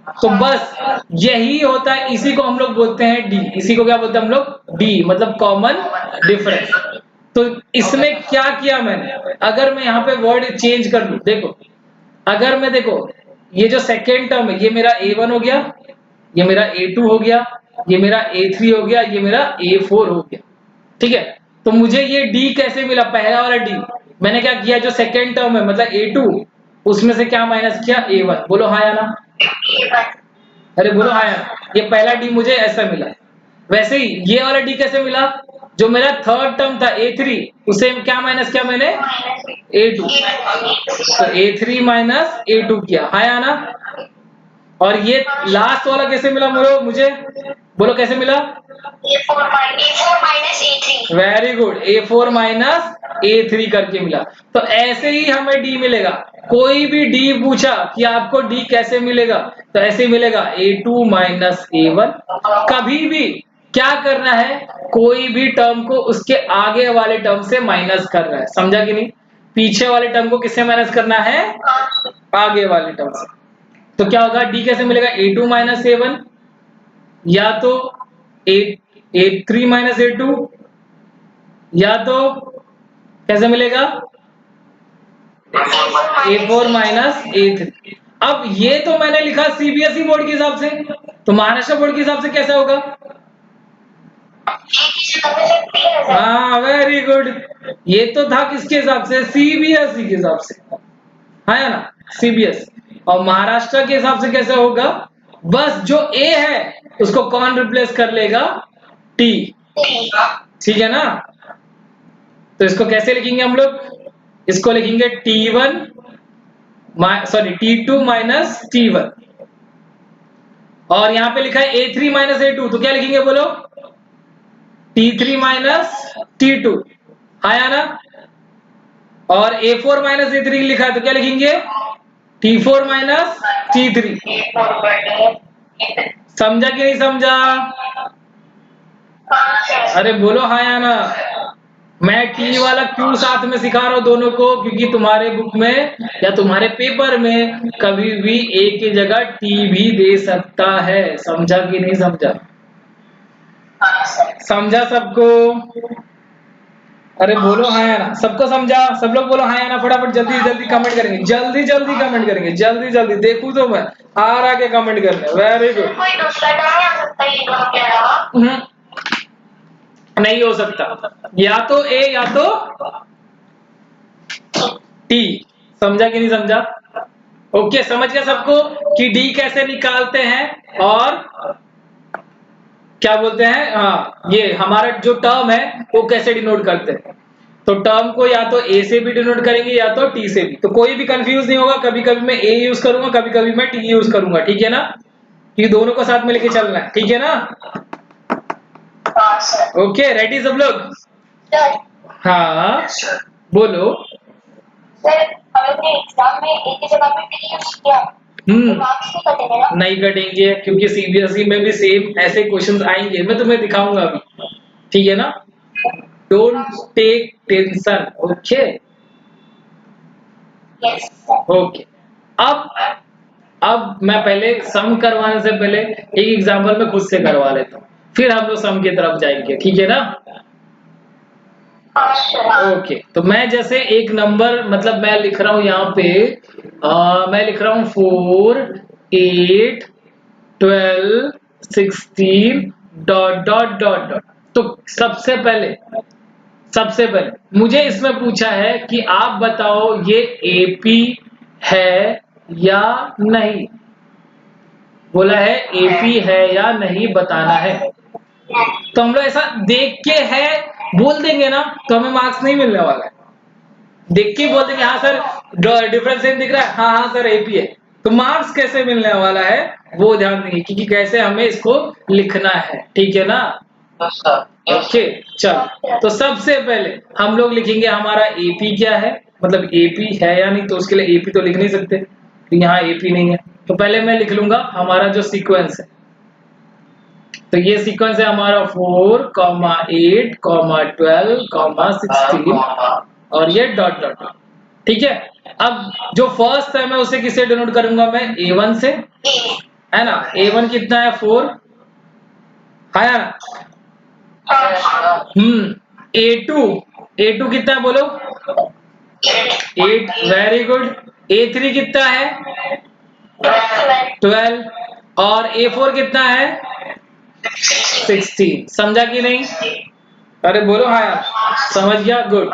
तो बस यही होता है। इसी को हम लोग बोलते हैं डी। इसी को क्या बोलते हैं हम लोग? डी मतलब कॉमन डिफरेंस। तो इसमें क्या किया मैंने? अगर मैं यहाँ पे वर्ड चेंज कर लूं, देखो, अगर मैं देखो ये जो सेकेंड टर्म है ये मेरा A1 हो गया, ये मेरा A2 हो गया, ये मेरा A3 हो गया, ये मेरा A4 हो गया। ठीक है? तो मुझे ये डी कैसे मिला? पहला वाला डी मैंने क्या किया? जो सेकेंड टर्म है मतलब A2, उसमें से क्या माइनस किया? A1। बोलो हाँ या ना? अरे बोलो हाँ यार। ये पहला डी मुझे ऐसा मिला। वैसे ही ये वाला डी कैसे मिला? जो मेरा थर्ड टर्म था A3, उसे क्या माइनस किया मैंने? A2। तो A3 माइनस A2 किया। हाँ या ना? और ये लास्ट वाला कैसे मिला मुझे? बोलो कैसे मिला? A4 minus A3। Very good. A4 minus A3 करके मिला। तो ऐसे ही हमें डी मिलेगा। कोई भी डी पूछा कि आपको डी कैसे मिलेगा, तो ऐसे ही मिलेगा A2 माइनस A1। कभी भी क्या करना है? कोई भी टर्म को उसके आगे वाले टर्म से माइनस करना है। समझा कि नहीं? पीछे वाले टर्म को किससे माइनस करना है? आगे वाले टर्म से। तो क्या होगा? डी कैसे मिलेगा? A2 माइनस A1, या तो A3 माइनस A2, या तो कैसे मिलेगा? A4 minus A3। अब ये तो मैंने लिखा सीबीएसई बोर्ड के हिसाब से, तो महाराष्ट्र बोर्ड के हिसाब से कैसा होगा? हाँ वेरी गुड। ये तो था किसके हिसाब से? सीबीएसई के हिसाब से। हाँ या ना? सीबीएसई। और महाराष्ट्र के हिसाब से कैसे होगा? बस जो a है उसको कौन रिप्लेस कर लेगा? t। ठीक है ना? तो इसको कैसे लिखेंगे हम लोग? इसको लिखेंगे t1 t2 माइनस t1, और यहां पे लिखा है a3 माइनस a2, तो क्या लिखेंगे बोलो? t3 माइनस t2, आया ना? और a4 माइनस a3 लिखा है तो क्या लिखेंगे? t4 minus t3। समझा कि नहीं समझा? अरे बोलो हाँ या ना। मैं टी वाला क्यों साथ में सिखा रहा हूं दोनों को, क्योंकि तुम्हारे बुक में या तुम्हारे पेपर में कभी भी ए की जगह टी भी दे सकता है। समझा कि नहीं समझा? समझा सबको? अरे बोलो हाँ या ना। सबको समझा? सब लोग बोलो हाँ या ना फटाफट, जल्दी जल्दी कमेंट करेंगे, जल्दी जल्दी कमेंट करेंगे, जल्दी जल्दी देखूं तो मैं आ रहा के कमेंट करने। Very good. कोई दूसरा टर्म आ सकता है ये दोनों के अलावा? नहीं हो सकता, या तो ए या तो टी। समझा कि नहीं समझा? ओके, समझ गया सबको कि डी कैसे निकालते हैं और क्या बोलते हैं? हाँ, ये हमारा जो टर्म है वो कैसे डिनोट करते हैं। तो टर्म को या तो ए से भी डिनोट करेंगे या तो टी से भी, तो कोई भी कंफ्यूज नहीं होगा। कभी कभी मैं ए यूज करूंगा, कभी कभी मैं टी यूज करूंगा, ठीक है ना? ये दोनों को साथ में लेके चलना है, ठीक है ना? ओके, रेडी सब लोग? हाँ सर बोलो। सर हमने एग्जाम में एक ही जगह पे टी यूज किया तो मार्क्स नहीं कटेंगे ना? नहीं कटेंगे, क्योंकि सीबीएसई में भी सेम ऐसे क्वेश्चंस आएंगे, मैं तुम्हें दिखाऊंगा अभी, ठीक है ना? Don't take tension. Okay yes sir. Okay. अब मैं पहले सम करवाने से पहले एक एग्जांपल में खुद से करवा लेता हूँ, फिर हम लोग सम की तरफ जाएंगे, ठीक है ना? ओके, तो मैं जैसे एक नंबर, मतलब मैं लिख रहा हूं यहाँ पे मैं लिख रहा हूं 4 8 12 16 डॉट डॉट डॉट डॉट। तो सबसे पहले मुझे इसमें पूछा है कि आप बताओ ये एपी है या नहीं। बोला है एपी है या नहीं बताना है। तो हम लोग ऐसा देख के है बोल देंगे ना तो हमें मार्क्स नहीं मिलने वाला है। देख के बोल देंगे हाँ सर डिफरेंस दिख रहा है, हाँ हाँ सर एपी है, तो मार्क्स कैसे मिलने वाला है वो ध्यान देंगे, क्योंकि कैसे हमें इसको लिखना है, ठीक है ना? ओके चलो, तो सबसे पहले हम लोग लिखेंगे हमारा एपी क्या है, मतलब एपी है या नहीं। तो उसके लिए एपी तो लिख नहीं सकते, तो यहाँ एपी नहीं है, तो पहले मैं लिख लूंगा हमारा जो सीक्वेंस है। तो ये सीक्वेंस है हमारा 4, 8, 12, 16 और ये डॉट डॉट, ठीक है? अब जो फर्स्ट है मैं उसे किससे डिनोट करूंगा? मैं A1 से, है ना? A1 कितना है? 4 है ना? A2 कितना है बोलो? 8, वेरी गुड। A3 कितना है? 12, और A4 कितना है? 16। समझा कि नहीं? अरे बोलो हाँ यार, समझ गया, गुड।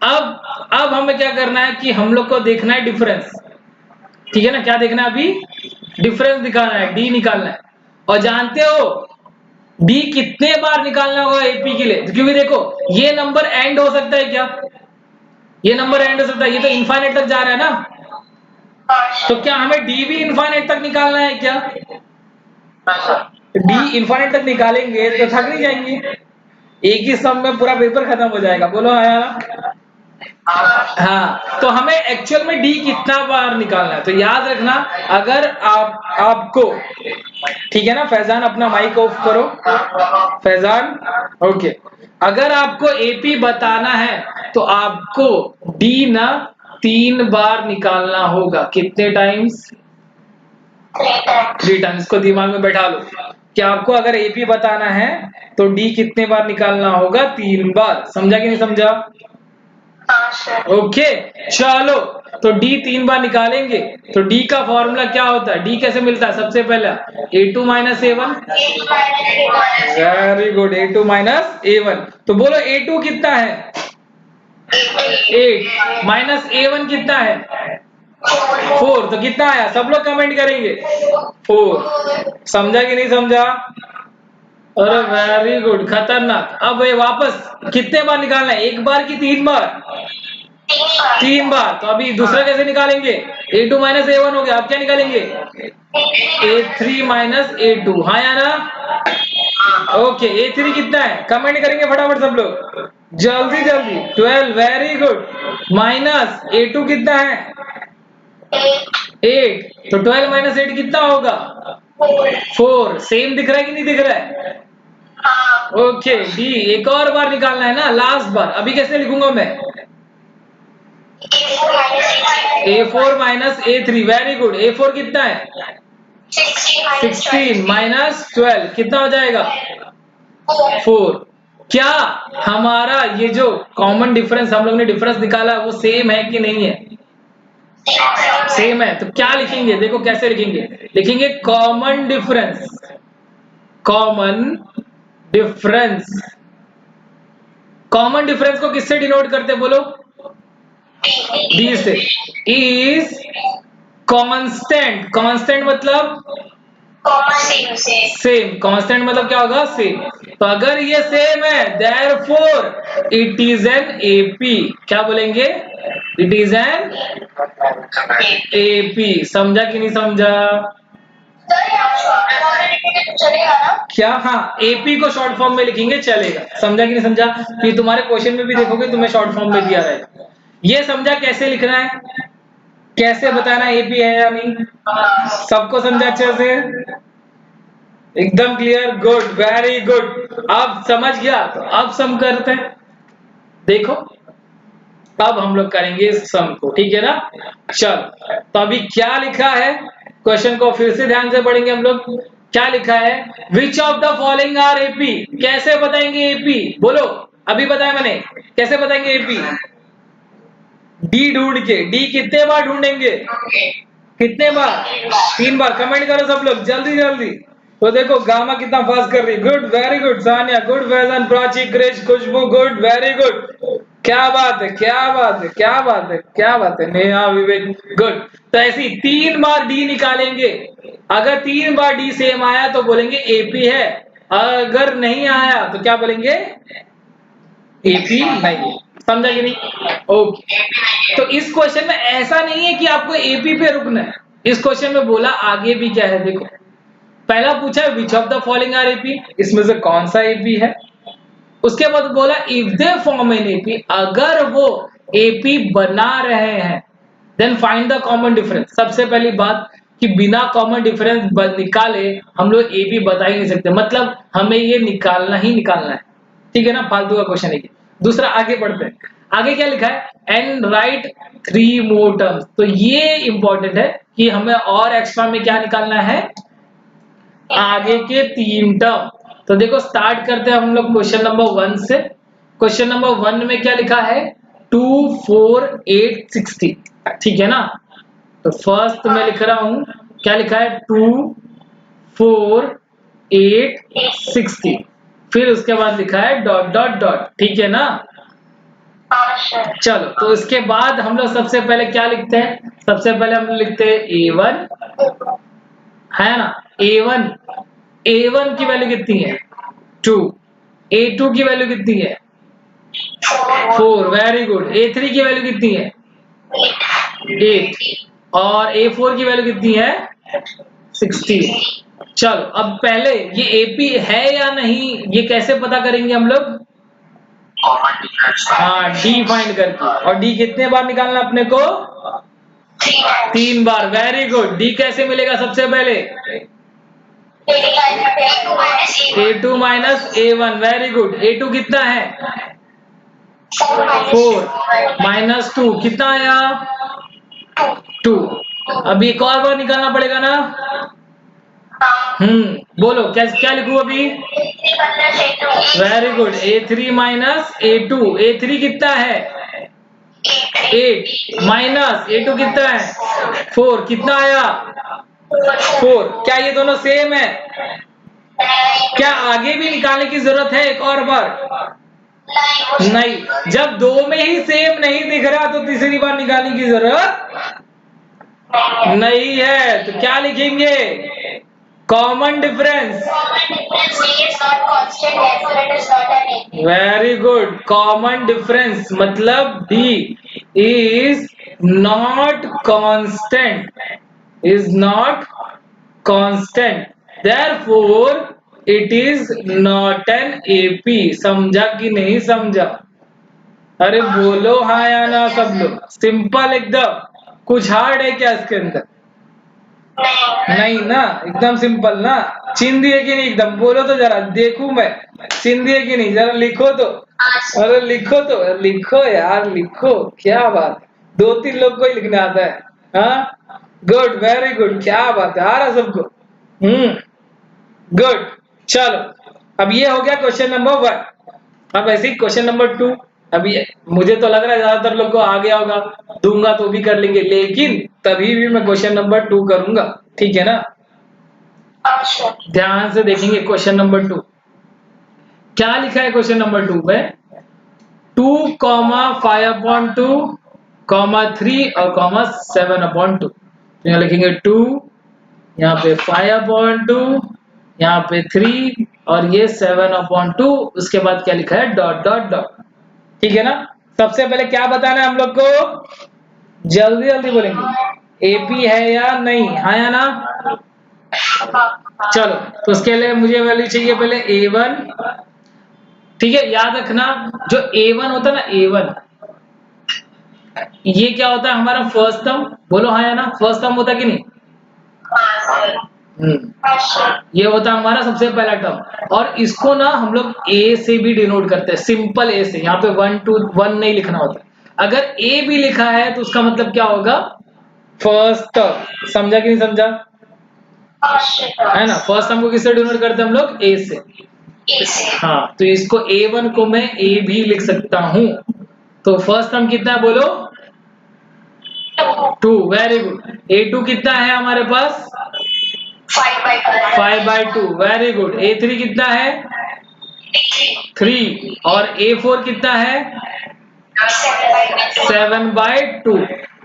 अब हमें क्या करना है कि हम लोग को देखना है डिफरेंस, ठीक है ना? क्या देखना है अभी? डिफरेंस दिखाना है, डी निकालना है। और जानते हो डी कितने बार निकालना होगा एपी के लिए? क्योंकि देखो ये नंबर एंड हो सकता है क्या? ये नंबर एंड हो सकता है, ये तो इनफाइनाइट तक जा रहा है ना, तो क्या हमें डी भी इनफाइनाइट तक निकालना है क्या? डी इनफाइनाइट तक निकालेंगे तो थक नहीं जाएंगे, एक ही सम में पूरा पेपर खत्म हो जाएगा। बोलो हाँ। हाँ, तो हमें एक्चुअल में डी कितना बार निकालना है, तो याद रखना, अगर आपको, ठीक है ना? फैजान अपना माइक ऑफ करो, फैजान। ओके, अगर आपको एपी बताना है तो आपको डी ना 3 बार निकालना होगा। कितने टाइम्स? 3 टाइम्स। को दिमाग में बैठा लो कि आपको अगर एपी बताना है तो डी कितने बार निकालना होगा? 3 बार। समझा कि नहीं समझा? ओके चलो, तो डी 3 बार निकालेंगे तो डी का फॉर्मूला क्या होता है? डी कैसे मिलता है? सबसे पहला A2 minus A1। Very good, A2 minus A1। तो बोलो A2 कितना है? 8 माइनस A1 कितना है? 4, तो कितना आया सब लोग कमेंट करेंगे 4। समझा कि नहीं समझा? अरे वेरी गुड, खतरनाक। अब ये वापस कितने बार निकालना है, एक बार कि 3 बार? 3 बार। तो अभी दूसरा कैसे निकालेंगे? A2 माइनस A1 हो गया, अब क्या निकालेंगे? A3 माइनस A2, हाँ या ना? ओके, A3 कितना है कमेंट करेंगे फटाफट सब लोग, जल्दी जल्दी। 12, वेरी गुड। माइनस A2 कितना है? 8, तो 12 माइनस 8 कितना होगा? 4। सेम दिख रहा है कि नहीं दिख रहा है? ओके, डी एक और बार निकालना है ना, लास्ट बार। अभी कैसे लिखूंगा मैं? A4 minus A3, very good. A4 कितना है? 16 माइनस 12 कितना हो जाएगा? 4। क्या हमारा ये जो कॉमन डिफरेंस हम लोग ने डिफरेंस निकाला वो सेम है कि नहीं है? सेम है। तो क्या लिखेंगे, देखो कैसे लिखेंगे। लिखेंगे common difference, common difference. Common difference को किससे डिनोट करते हैं बोलो? डी से। इज कांस्टेंट, कांस्टेंट मतलब सेम, कांस्टेंट मतलब क्या होगा? सेम। तो अगर ये सेम है therefore it is an AP. क्या बोलेंगे? It is an AP. समझा कि नहीं समझा? चलेगा ना? क्या? हाँ, एपी को शॉर्ट फॉर्म में लिखेंगे, चलेगा। समझा कि नहीं समझा? कि तुम्हारे क्वेश्चन में भी देखोगे तुम्हें शॉर्ट फॉर्म में दिया रहेगा। ये समझा कैसे लिखना है, कैसे बताना एपी है या नहीं? सबको समझा अच्छे से? एकदम क्लियर, गुड, वेरी गुड। अब समझ गया तो अब सम करते हैं। देखो अब हम लोग करेंगे सम को, ठीक है ना? चल, तो अभी क्या लिखा है, क्वेश्चन को फिर से ध्यान से पढ़ेंगे हम लोग। क्या लिखा है? Which of the following are AP. कैसे बताएंगे एपी बोलो? अभी बताया मैंने, कैसे बताएंगे एपी? डी ढूंढ के। डी कितने बार ढूंढेंगे? कितने बार? 3 बार। कमेंट करो सब लोग जल्दी जल्दी। तो देखो गामा कितना फास्ट कर रही है, good, very good. Sania good, Faizan, Prachi, Krish, Khushboo good, very good. क्या बात है, क्या बात है, क्या बात है, क्या बात है। नेहा, विवेक गुड। तो ऐसी 3 बार डी निकालेंगे। अगर 3 बार डी सेम आया तो बोलेंगे एपी है, अगर नहीं आया तो क्या बोलेंगे? एपी नहीं है। समझा कि नहीं? ओके। तो इस क्वेश्चन में ऐसा नहीं है कि आपको एपी पे रुकना है। इस क्वेश्चन में बोला आगे भी क्या है, देखो। पहला पूछा है which of the following are AP, इसमें से कौन सा एपी है। उसके बाद बोला if they form an AP, अगर वो एपी बना रहे हैं then find the common difference. सबसे पहली बात कि बिना कॉमन डिफरेंस निकाले हम लोग एपी बता ही नहीं सकते, मतलब हमें ये निकालना ही निकालना है, ठीक है ना? फालतू का क्वेश्चन है। दूसरा आगे बढ़ते हैं। आगे क्या लिखा है? And right 3 more terms. तो ये इंपॉर्टेंट है कि हमें और एक्स्ट्रा में क्या निकालना है? आगे के 3 टर्म। तो देखो स्टार्ट करते हैं हम लोग क्वेश्चन नंबर 1 से। क्वेश्चन नंबर 1 में क्या लिखा है? 2, 4, 8, 60, ठीक है ना? तो फर्स्ट मैं लिख रहा हूं, क्या लिखा है? 2, 4, 8, 60। फिर उसके बाद लिखा है डॉट डॉट डॉट, ठीक है ना? चलो, तो इसके बाद हम लोग सबसे पहले क्या लिखते हैं? सबसे पहले हम लिखते हैं A1, है ना? A1 की वैल्यू कितनी है? 2। A2 की वैल्यू कितनी है? 4, वेरी गुड। A3 की वैल्यू कितनी है? 8। और A4 की वैल्यू कितनी है? 16। चलो, अब पहले ये एपी है या नहीं ये कैसे पता करेंगे हम लोग? हाँ, डी फाइंड करके। और डी कितने बार निकालना अपने को? 3 बार, वेरी गुड। डी कैसे मिलेगा? सबसे पहले A2 minus A1, very good. A2 कितना है? 4 माइनस 2 कितना आया? 2। अभी एक और बार निकालना पड़ेगा ना? बोलो क्या क्या लिखूं अभी? Very good. A3 minus A2। A3 कितना है? 8 माइनस A2 कितना है? 4 कितना आया? 4। क्या ये दोनों सेम है? क्या आगे भी निकालने की जरूरत है एक और बार? नहीं। जब दो में ही सेम नहीं दिख रहा तो तीसरी बार निकालने की जरूरत नहीं है, तो क्या लिखेंगे? Common difference. Very good, common difference मतलब D is not constant, is not constant, therefore it is not an AP. समझा कि नहीं समझा? अरे बोलो हाँ या ना सब लोग। सिंपल एकदम, कुछ हार्ड है क्या इसके अंदर? नहीं ना, एकदम सिंपल ना। चिंदी है कि नहीं? एकदम बोलो तो जरा देखूं मैं, चिंदी है कि नहीं? जरा लिखो तो। अरे लिखो तो, लिखो यार लिखो, क्या बात है, 2-3 लोग को ही लिखना आता है। हाँ गुड, वेरी गुड, क्या बात है, आ रहा सबको। गुड। चलो, अब ये हो गया क्वेश्चन नंबर 1। अब ऐसे ही क्वेश्चन नंबर 2। अभी मुझे तो लग रहा है ज्यादातर लोग को आ गया होगा, दूंगा तो भी कर लेंगे, लेकिन तभी भी मैं क्वेश्चन नंबर 2 करूंगा, ठीक है ना? ध्यान से देखेंगे क्वेश्चन नंबर 2 क्या लिखा है। क्वेश्चन नंबर 2 में 2, 5/2, 3 और 7/2। तो यहाँ लिखेंगे 2, यहाँ पे 5/2, यहाँ पे 3 और ये 7/2। उसके बाद क्या लिखा है? Dot dot dot. ठीक है ना? सबसे पहले क्या बताना है हम लोग को? जल्दी जल्दी बोलेंगे, एपी है या नहीं, हाँ या ना? चलो, तो उसके लिए मुझे वैल्यू चाहिए पहले A1। ठीक है, याद रखना जो A1 होता है ना, A1 ये क्या होता है? हमारा फर्स्ट टर्म। बोलो हाँ या ना? फर्स्ट टर्म होता है कि नहीं? ये होता है हमारा सबसे पहला टर्म, और इसको ना हम लोग ए से भी डिनोट करते हैं, सिंपल ए से। यहाँ पे 1 2 1 नहीं लिखना होता। अगर ए भी लिखा है तो उसका मतलब क्या होगा? First term. समझा कि नहीं समझा? है ना? फर्स्ट टर्म को किससे डिनोट करते हैं हम लोग? ए से। हाँ, तो इसको A1 को मैं ए भी लिख सकता हूं। तो फर्स्ट टर्म कितना है बोलो? 2। Very good. A2 कितना है हमारे पास? 5/2। Very good. A3 कितना है? 3। और A4 कितना है? 7/2।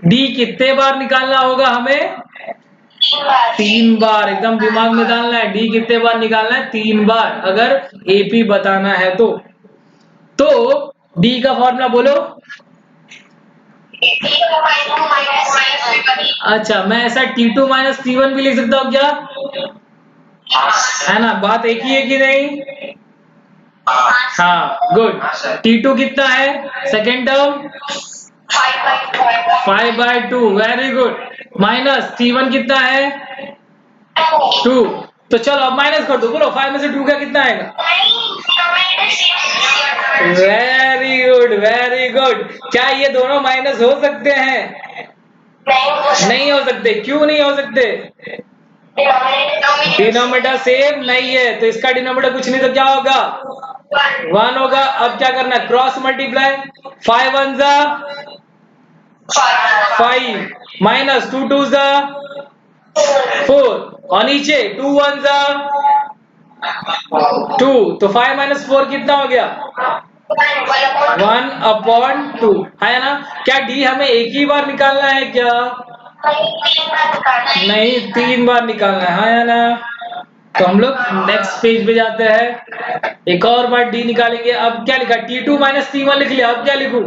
डी कितने बार निकालना होगा हमें? 3 बार। एकदम दिमाग में डालना है, डी कितने बार निकालना है? 3 बार, अगर एपी बताना है तो। डी का फॉर्मूला बोलो। अच्छा, मैं ऐसा T2 माइनस T1 भी लिख सकता हूँ क्या? है ना? बात एक ही है कि नहीं? हाँ गुड। T2 कितना है second term? 5/2। Very good. Minus T1 कितना है? 2। तो चलो अब माइनस कर दो, बोलो 5 में से 2 का कितना आएगा? Very good, very good. क्या ये दोनों माइनस हो सकते हैं? नहीं हो सकते। क्यों नहीं हो सकते? डिनोमिनेटर सेम नहीं है, तो इसका डिनोमिनेटर कुछ नहीं तो क्या होगा? 1 होगा। अब क्या करना है? Cross multiply. 5 1 जा 5 माइनस 2 2 जा 4 और नीचे 2 1 जा 2। तो 5 माइनस 4 कितना हो गया? 1/2 है ना? क्या डी हमें एक ही बार निकालना है क्या? नहीं, 3 बार निकालना है, हाँ या ना? तो हम लोग नेक्स्ट पेज पे जाते हैं, एक और बार डी निकालेंगे। अब क्या लिखा? T2 माइनस T1 लिख लिया। अब क्या लिखूं?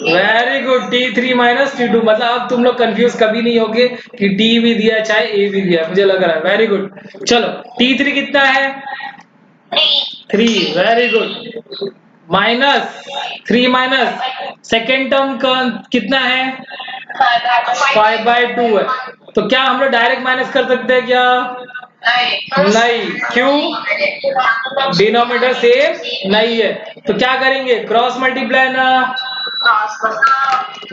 Very good, T3 minus T2। मतलब अब तुम लोग कंफ्यूज कभी नहीं होगे कि डी भी दिया चाहे ए भी दिया, मुझे लग रहा है। Very good. चलो, T3 कितना है? 3। Very good. Minus 3 minus second term का कितना है? 5/2 है। तो क्या हम लोग डायरेक्ट माइनस कर सकते हैं क्या? नहीं। क्यों? डिनोमिनेटर सेम नहीं है। तो क्या करेंगे? क्रॉस मल्टीप्लाई ना।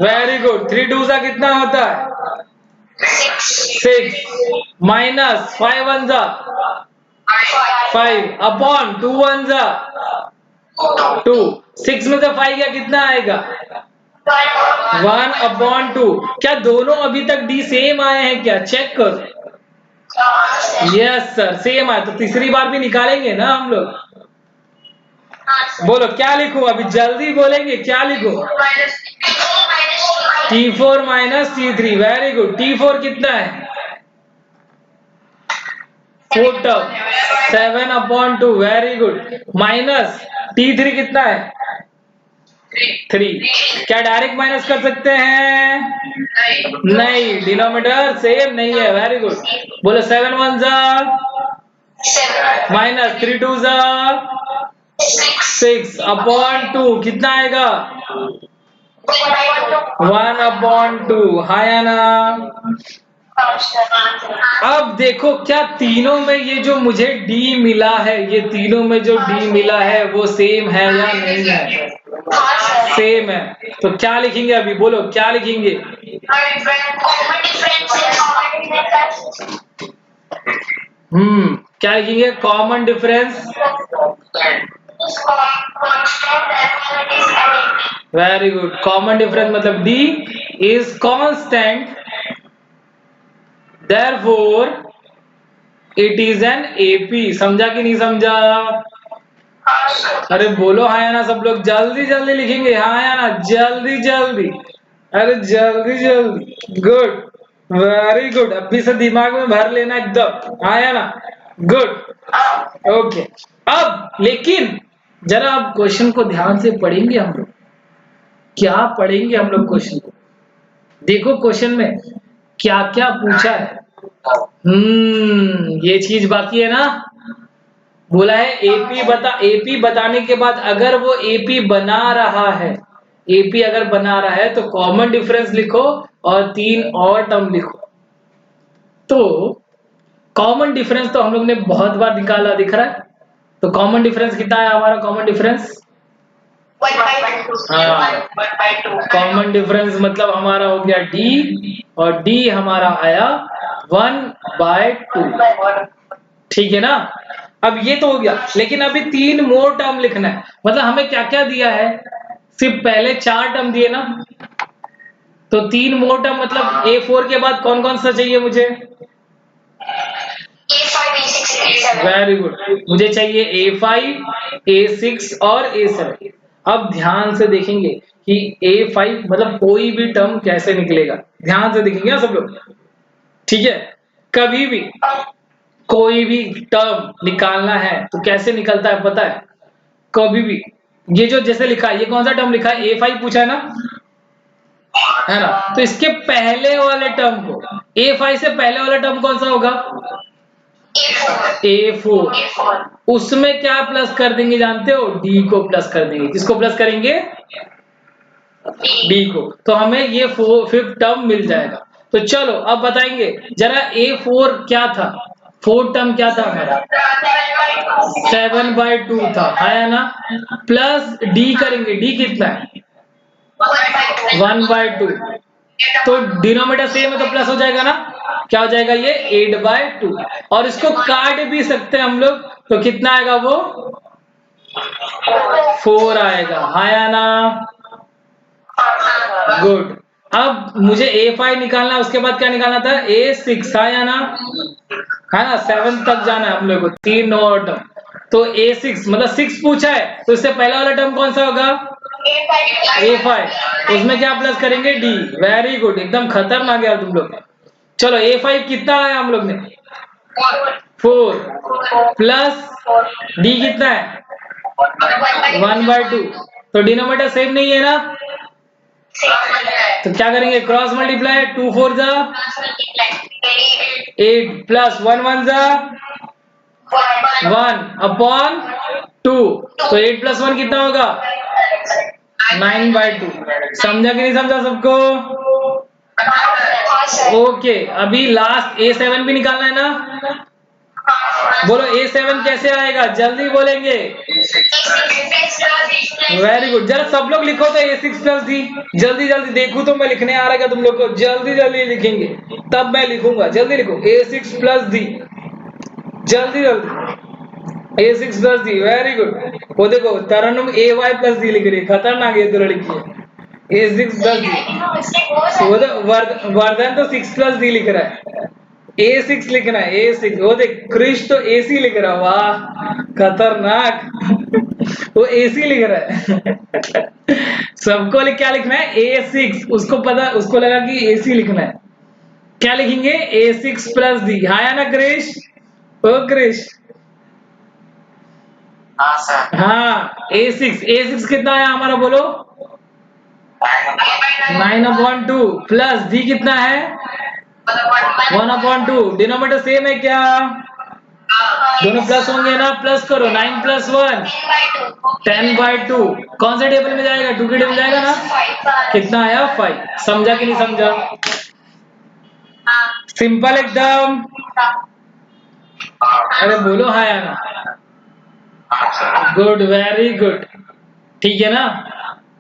Very good. 3 2 जा कितना होता है? 6 माइनस 5 1 जा 5 अपॉन 2 1 जा 2। 6 में से 5 गया कितना आएगा? 1/2। क्या दोनों अभी तक डी सेम आए हैं क्या? चेक करो। यस सर, सेम आए। तो तीसरी बार भी निकालेंगे ना हम लोग। बोलो क्या लिखूं? अभी जल्दी बोलेंगे, क्या लिखूं? T4 minus T3, very good. T4 कितना है? 4 term, 7/2, very good. Minus T3 कितना है? 3। क्या डायरेक्ट माइनस कर सकते हैं? नहीं, डिनोमिनेटर सेम नहीं है, वेरी गुड। बोलो 7 1 जा माइनस 3 2 जा 6/2, कितना आएगा? 1/2, हाँ या ना? अब देखो, क्या तीनों में ये जो मुझे D मिला है, ये तीनों में जो D मिला है वो सेम है या नहीं है? सेम है। तो क्या लिखेंगे अभी? बोलो क्या लिखेंगे? क्या लिखेंगे? Common difference. Very good. Common difference मतलब D is constant, therefore it is an AP। समझा कि नहीं समझा? अरे बोलो हाँ या ना सब लोग, जल्दी जल्दी लिखेंगे, हाँ या ना, जल्दी जल्दी, अरे जल्दी जल्दी। Good, very good. अभी से दिमाग में भर लेना एकदम, हाँ या ना? Good, okay. अब लेकिन जरा आप क्वेश्चन को ध्यान से पढ़ेंगे हम लोग। क्या पढ़ेंगे हम लोग क्वेश्चन को? देखो क्वेश्चन में क्या क्या पूछा है। ये चीज बाकी है ना। बोला है एपी बताने के बाद अगर वो एपी बना रहा है, एपी अगर बना रहा है तो कॉमन डिफरेंस लिखो और 3 और टर्म लिखो। तो कॉमन डिफरेंस तो हम लोग ने बहुत बार निकाला, दिख रहा है। तो कॉमन डिफरेंस कितना है हमारा? कॉमन डिफरेंस, कॉमन डिफरेंस मतलब हमारा हो गया D, और D हमारा आया 1/2। ठीक है ना? अब ये तो हो गया, लेकिन अभी 3 मोर टर्म लिखना है। मतलब हमें क्या क्या दिया है? सिर्फ पहले 4 टर्म दिए ना, तो 3 मोर टर्म मतलब A4 के बाद कौन कौन सा चाहिए मुझे? वेरी गुड, मुझे चाहिए A5, A6 और A7। अब ध्यान से देखेंगे कि A5 मतलब कोई भी टर्म कैसे निकलेगा। ध्यान से देखेंगे ना सब लोग, ठीक है? कभी भी कोई भी टर्म निकालना है तो कैसे निकलता है पता है? कभी भी ये जो जैसे लिखा है, ये कौन सा टर्म लिखा है? A5 पूछा है ना, है ना? तो इसके पहले वाले टर्म को, A5 से पहले वाला टर्म कौन सा होगा? A4। उसमें क्या प्लस कर देंगे जानते हो? D को प्लस कर देंगे। किसको प्लस करेंगे? D को। तो हमें ये 5th टर्म मिल जाएगा। तो चलो अब बताएंगे जरा, A4 क्या था? 4th टर्म क्या था हमारा? 7/2 था, है ना? प्लस D करेंगे, D कितना है? 1/2। तो डिनोमिनेटर सेम है तो प्लस हो जाएगा ना? क्या हो जाएगा ये? 8/2। और इसको काट भी सकते हैं हम लोग, तो कितना आएगा वो? 4 आएगा, हाँ या ना? गुड। अब मुझे A5 निकालना है, उसके बाद क्या निकालना था? A6, हाँ या ना? है ना? 7 तक जाना है हम लोग को, 3 और टर्म। तो A6 मतलब 6 पूछा है, तो इससे पहला वाला टर्म कौन सा होगा? A5। उसमें क्या प्लस करेंगे? D। वेरी गुड, एकदम खतरनाक गया तुम लोग। चलो A5 कितना आया हम लोग ने? 4 प्लस D कितना है? 1/2। तो डिनोमिनेटर सेम नहीं है ना, तो क्या करेंगे? क्रॉस मल्टीप्लाई, 2 4 जा 8 प्लस 1 1 जा 1/2। तो 8 + 1 कितना होगा? 9/2। समझा कि नहीं समझा सबको? ओके, अभी लास्ट A7 भी निकालना है ना। बोलो A7 कैसे आएगा? जल्दी बोलेंगे। वेरी गुड, जरा सब लोग लिखो तो A6 + D। जल्दी जल्दी देखूं तो मैं लिखने आ रहा है तुम लोग को। जल्दी जल्दी लिखेंगे तब मैं लिखूंगा। जल्दी लिखो A6 + D, जल्दी जल्दी। A6 + D, very good. वो देखो तरन्नुम AY + D लिख रही है, खतरनाक ये तो लड़की है। A6 + D। वो तो वर्धन तो 6 + D लिख रहा है। A6 लिखना है, A6। वो देख क्रिश तो AC लिख रहा है, वाह खतरनाक। वो AC लिख रहा है। सबको क्या लिखना है? A6, उसको पता, उसको लगा कि AC लिखना है। क्या लिखेंगे? A6 plus D। हाँ या ना क्रिश? ओ क्रिश, हाँ सर। हाँ A6 कितना है हमारा, बोलो? 9/2 प्लस D कितना है? 1/2। डिनोमिनेटर सेम है क्या? दोनों प्लस होंगे ना, प्लस करो। 9 + 1 10/2। कौन से टेबल में जाएगा? 2 के टेबल में जाएगा ना। कितना आया? 5। समझा कि नहीं समझा? सिंपल एकदम। अरे बोलो हाँ या ना। Good, very good. ठीक है ना।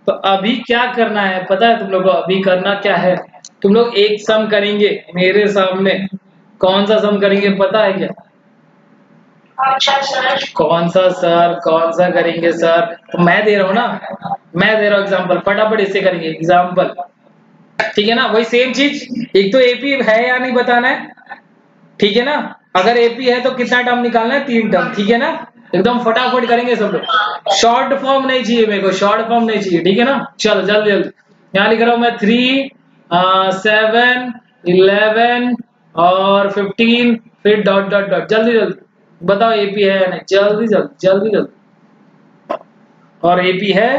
तो अभी क्या करना है पता है तुम लोग को? अभी करना क्या है, तुम लोग एक सम करेंगे मेरे सामने। कौन सा सम करेंगे पता है क्या? कौन सा सर, कौन सा करेंगे सर? तो मैं दे रहा हूँ ना, मैं दे रहा हूँ एग्जाम्पल, फटाफट इससे करेंगे एग्जाम्पल। ठीक है ना, वही सेम चीज। एक तो एपी है या नहीं बताना है, ठीक है ना। अगर एपी है तो कितना टर्म निकालना है? 3 टर्म, ठीक है ना। एकदम फटाफट करेंगे सब लोग। शॉर्ट फॉर्म नहीं चाहिए मेरे को, शॉर्ट फॉर्म नहीं चाहिए, ठीक है ना। चलो जल्दी जल्दी, यहाँ लिख रहा हूँ मैं 3, 7, 11 और 15, फिर डॉट डॉट डॉट। जल्दी जल्दी बताओ एपी है या नहीं, जल्दी जल्दी जल्दी जल्दी। और एपी है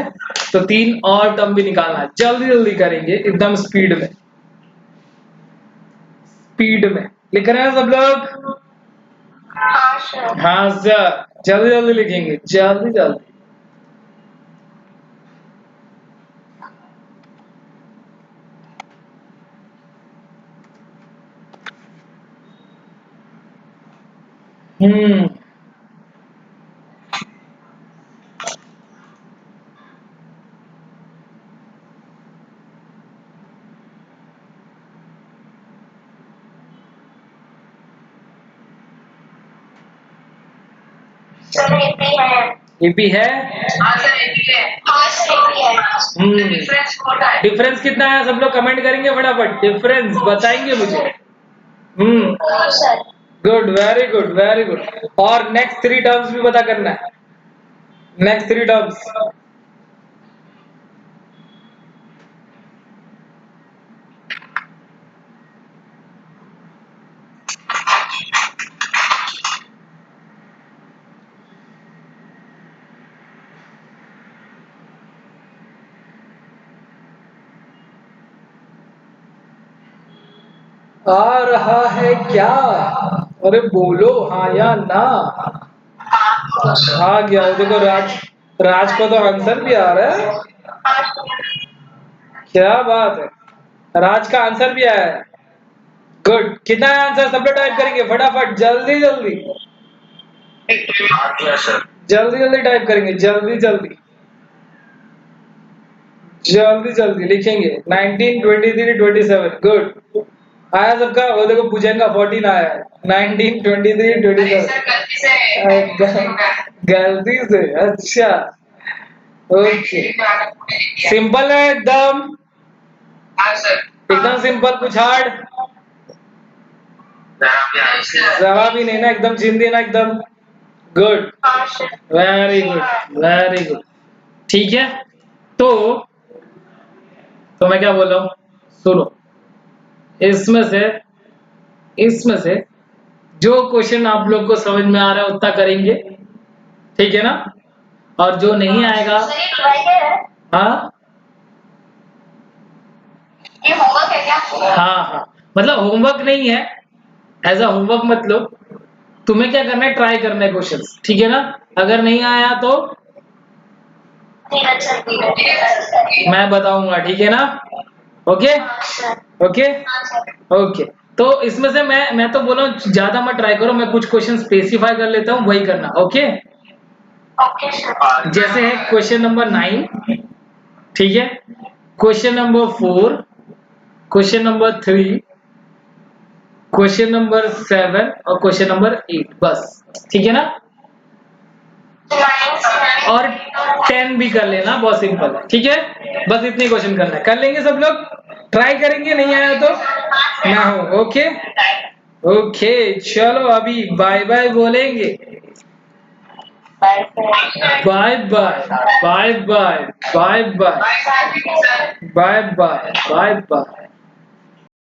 तो 3 और टर्म भी निकालना है, जल्दी जल्दी करेंगे एकदम स्पीड में। स्पीड में लिख रहे हैं सब लोग? हाँ सर, जल्दी जल्दी लिखेंगे, जल्दी जल्दी। हम्म, सर एपी है। एपी है। हाँ सर एपी है। हाँ सर एपी है। डिफरेंस होता है। डिफरेंस कितना है सब लोग कमेंट करेंगे फटाफट, डिफरेंस बताएंगे मुझे। Sir good, very good very good. और नेक्स्ट 3 टर्म्स भी पता करना है, नेक्स्ट 3 टर्म्स। आ रहा है क्या? अरे बोलो हाँ या ना। आ गया वो, देखो राज, राज को तो आंसर भी आ रहा है। क्या बात है, राज का आंसर भी आया है। गुड, कितना है आंसर? सब लोग टाइप करेंगे फटाफट, जल्दी जल्दी हाँ किया सर। जल्दी जल्दी टाइप करेंगे, जल्दी जल्दी जल्दी जल्दी लिखेंगे। 19, 23, 27। गुड, आया सबका? वो देखो पूजन का 14 आया है। 19, 23, 27। गलती से, अच्छा ओके। सिंपल है एकदम, हाँ सर। एकदम सिंपल, कुछ हार्ड जवाब ही नहीं ना, एकदम चिन देना एकदम। Good, very good very good. ठीक है, तो मैं क्या बोल रहा हूँ, सुनो। इसमें से इसमें से जो क्वेश्चन आप लोग को समझ में आ रहा है उतना करेंगे, ठीक है ना। और जो नहीं आएगा, हाँ ये होमवर्क है क्या? हाँ हाँ, मतलब होमवर्क नहीं है, एज अ होमवर्क मतलब तुम्हें क्या करना है, ट्राई करना है क्वेश्चंस, ठीक है ना। अगर नहीं आया तो मैं बताऊंगा, ठीक है ना। Okay okay okay. तो इसमें से मैं तो बोला हूँ ज्यादा मत ट्राई करो, मैं कुछ क्वेश्चन स्पेसिफाई कर लेता हूँ, वही करना, ओके। जैसे है क्वेश्चन नंबर 9, ठीक है, question number 4, question number 3, question number 7 और क्वेश्चन नंबर 8, बस, ठीक है ना। और 10 भी कर लेना, बहुत सिंपल है, ठीक है। बस इतने क्वेश्चन करना है, कर लेंगे सब लोग, ट्राई करेंगे, नहीं आया तो मैं हूं, ओके ओके। चलो अभी बाय बाय बोलेंगे। Bye sir. Bye bye bye bye bye bye bye sir. Bye bye bye bye.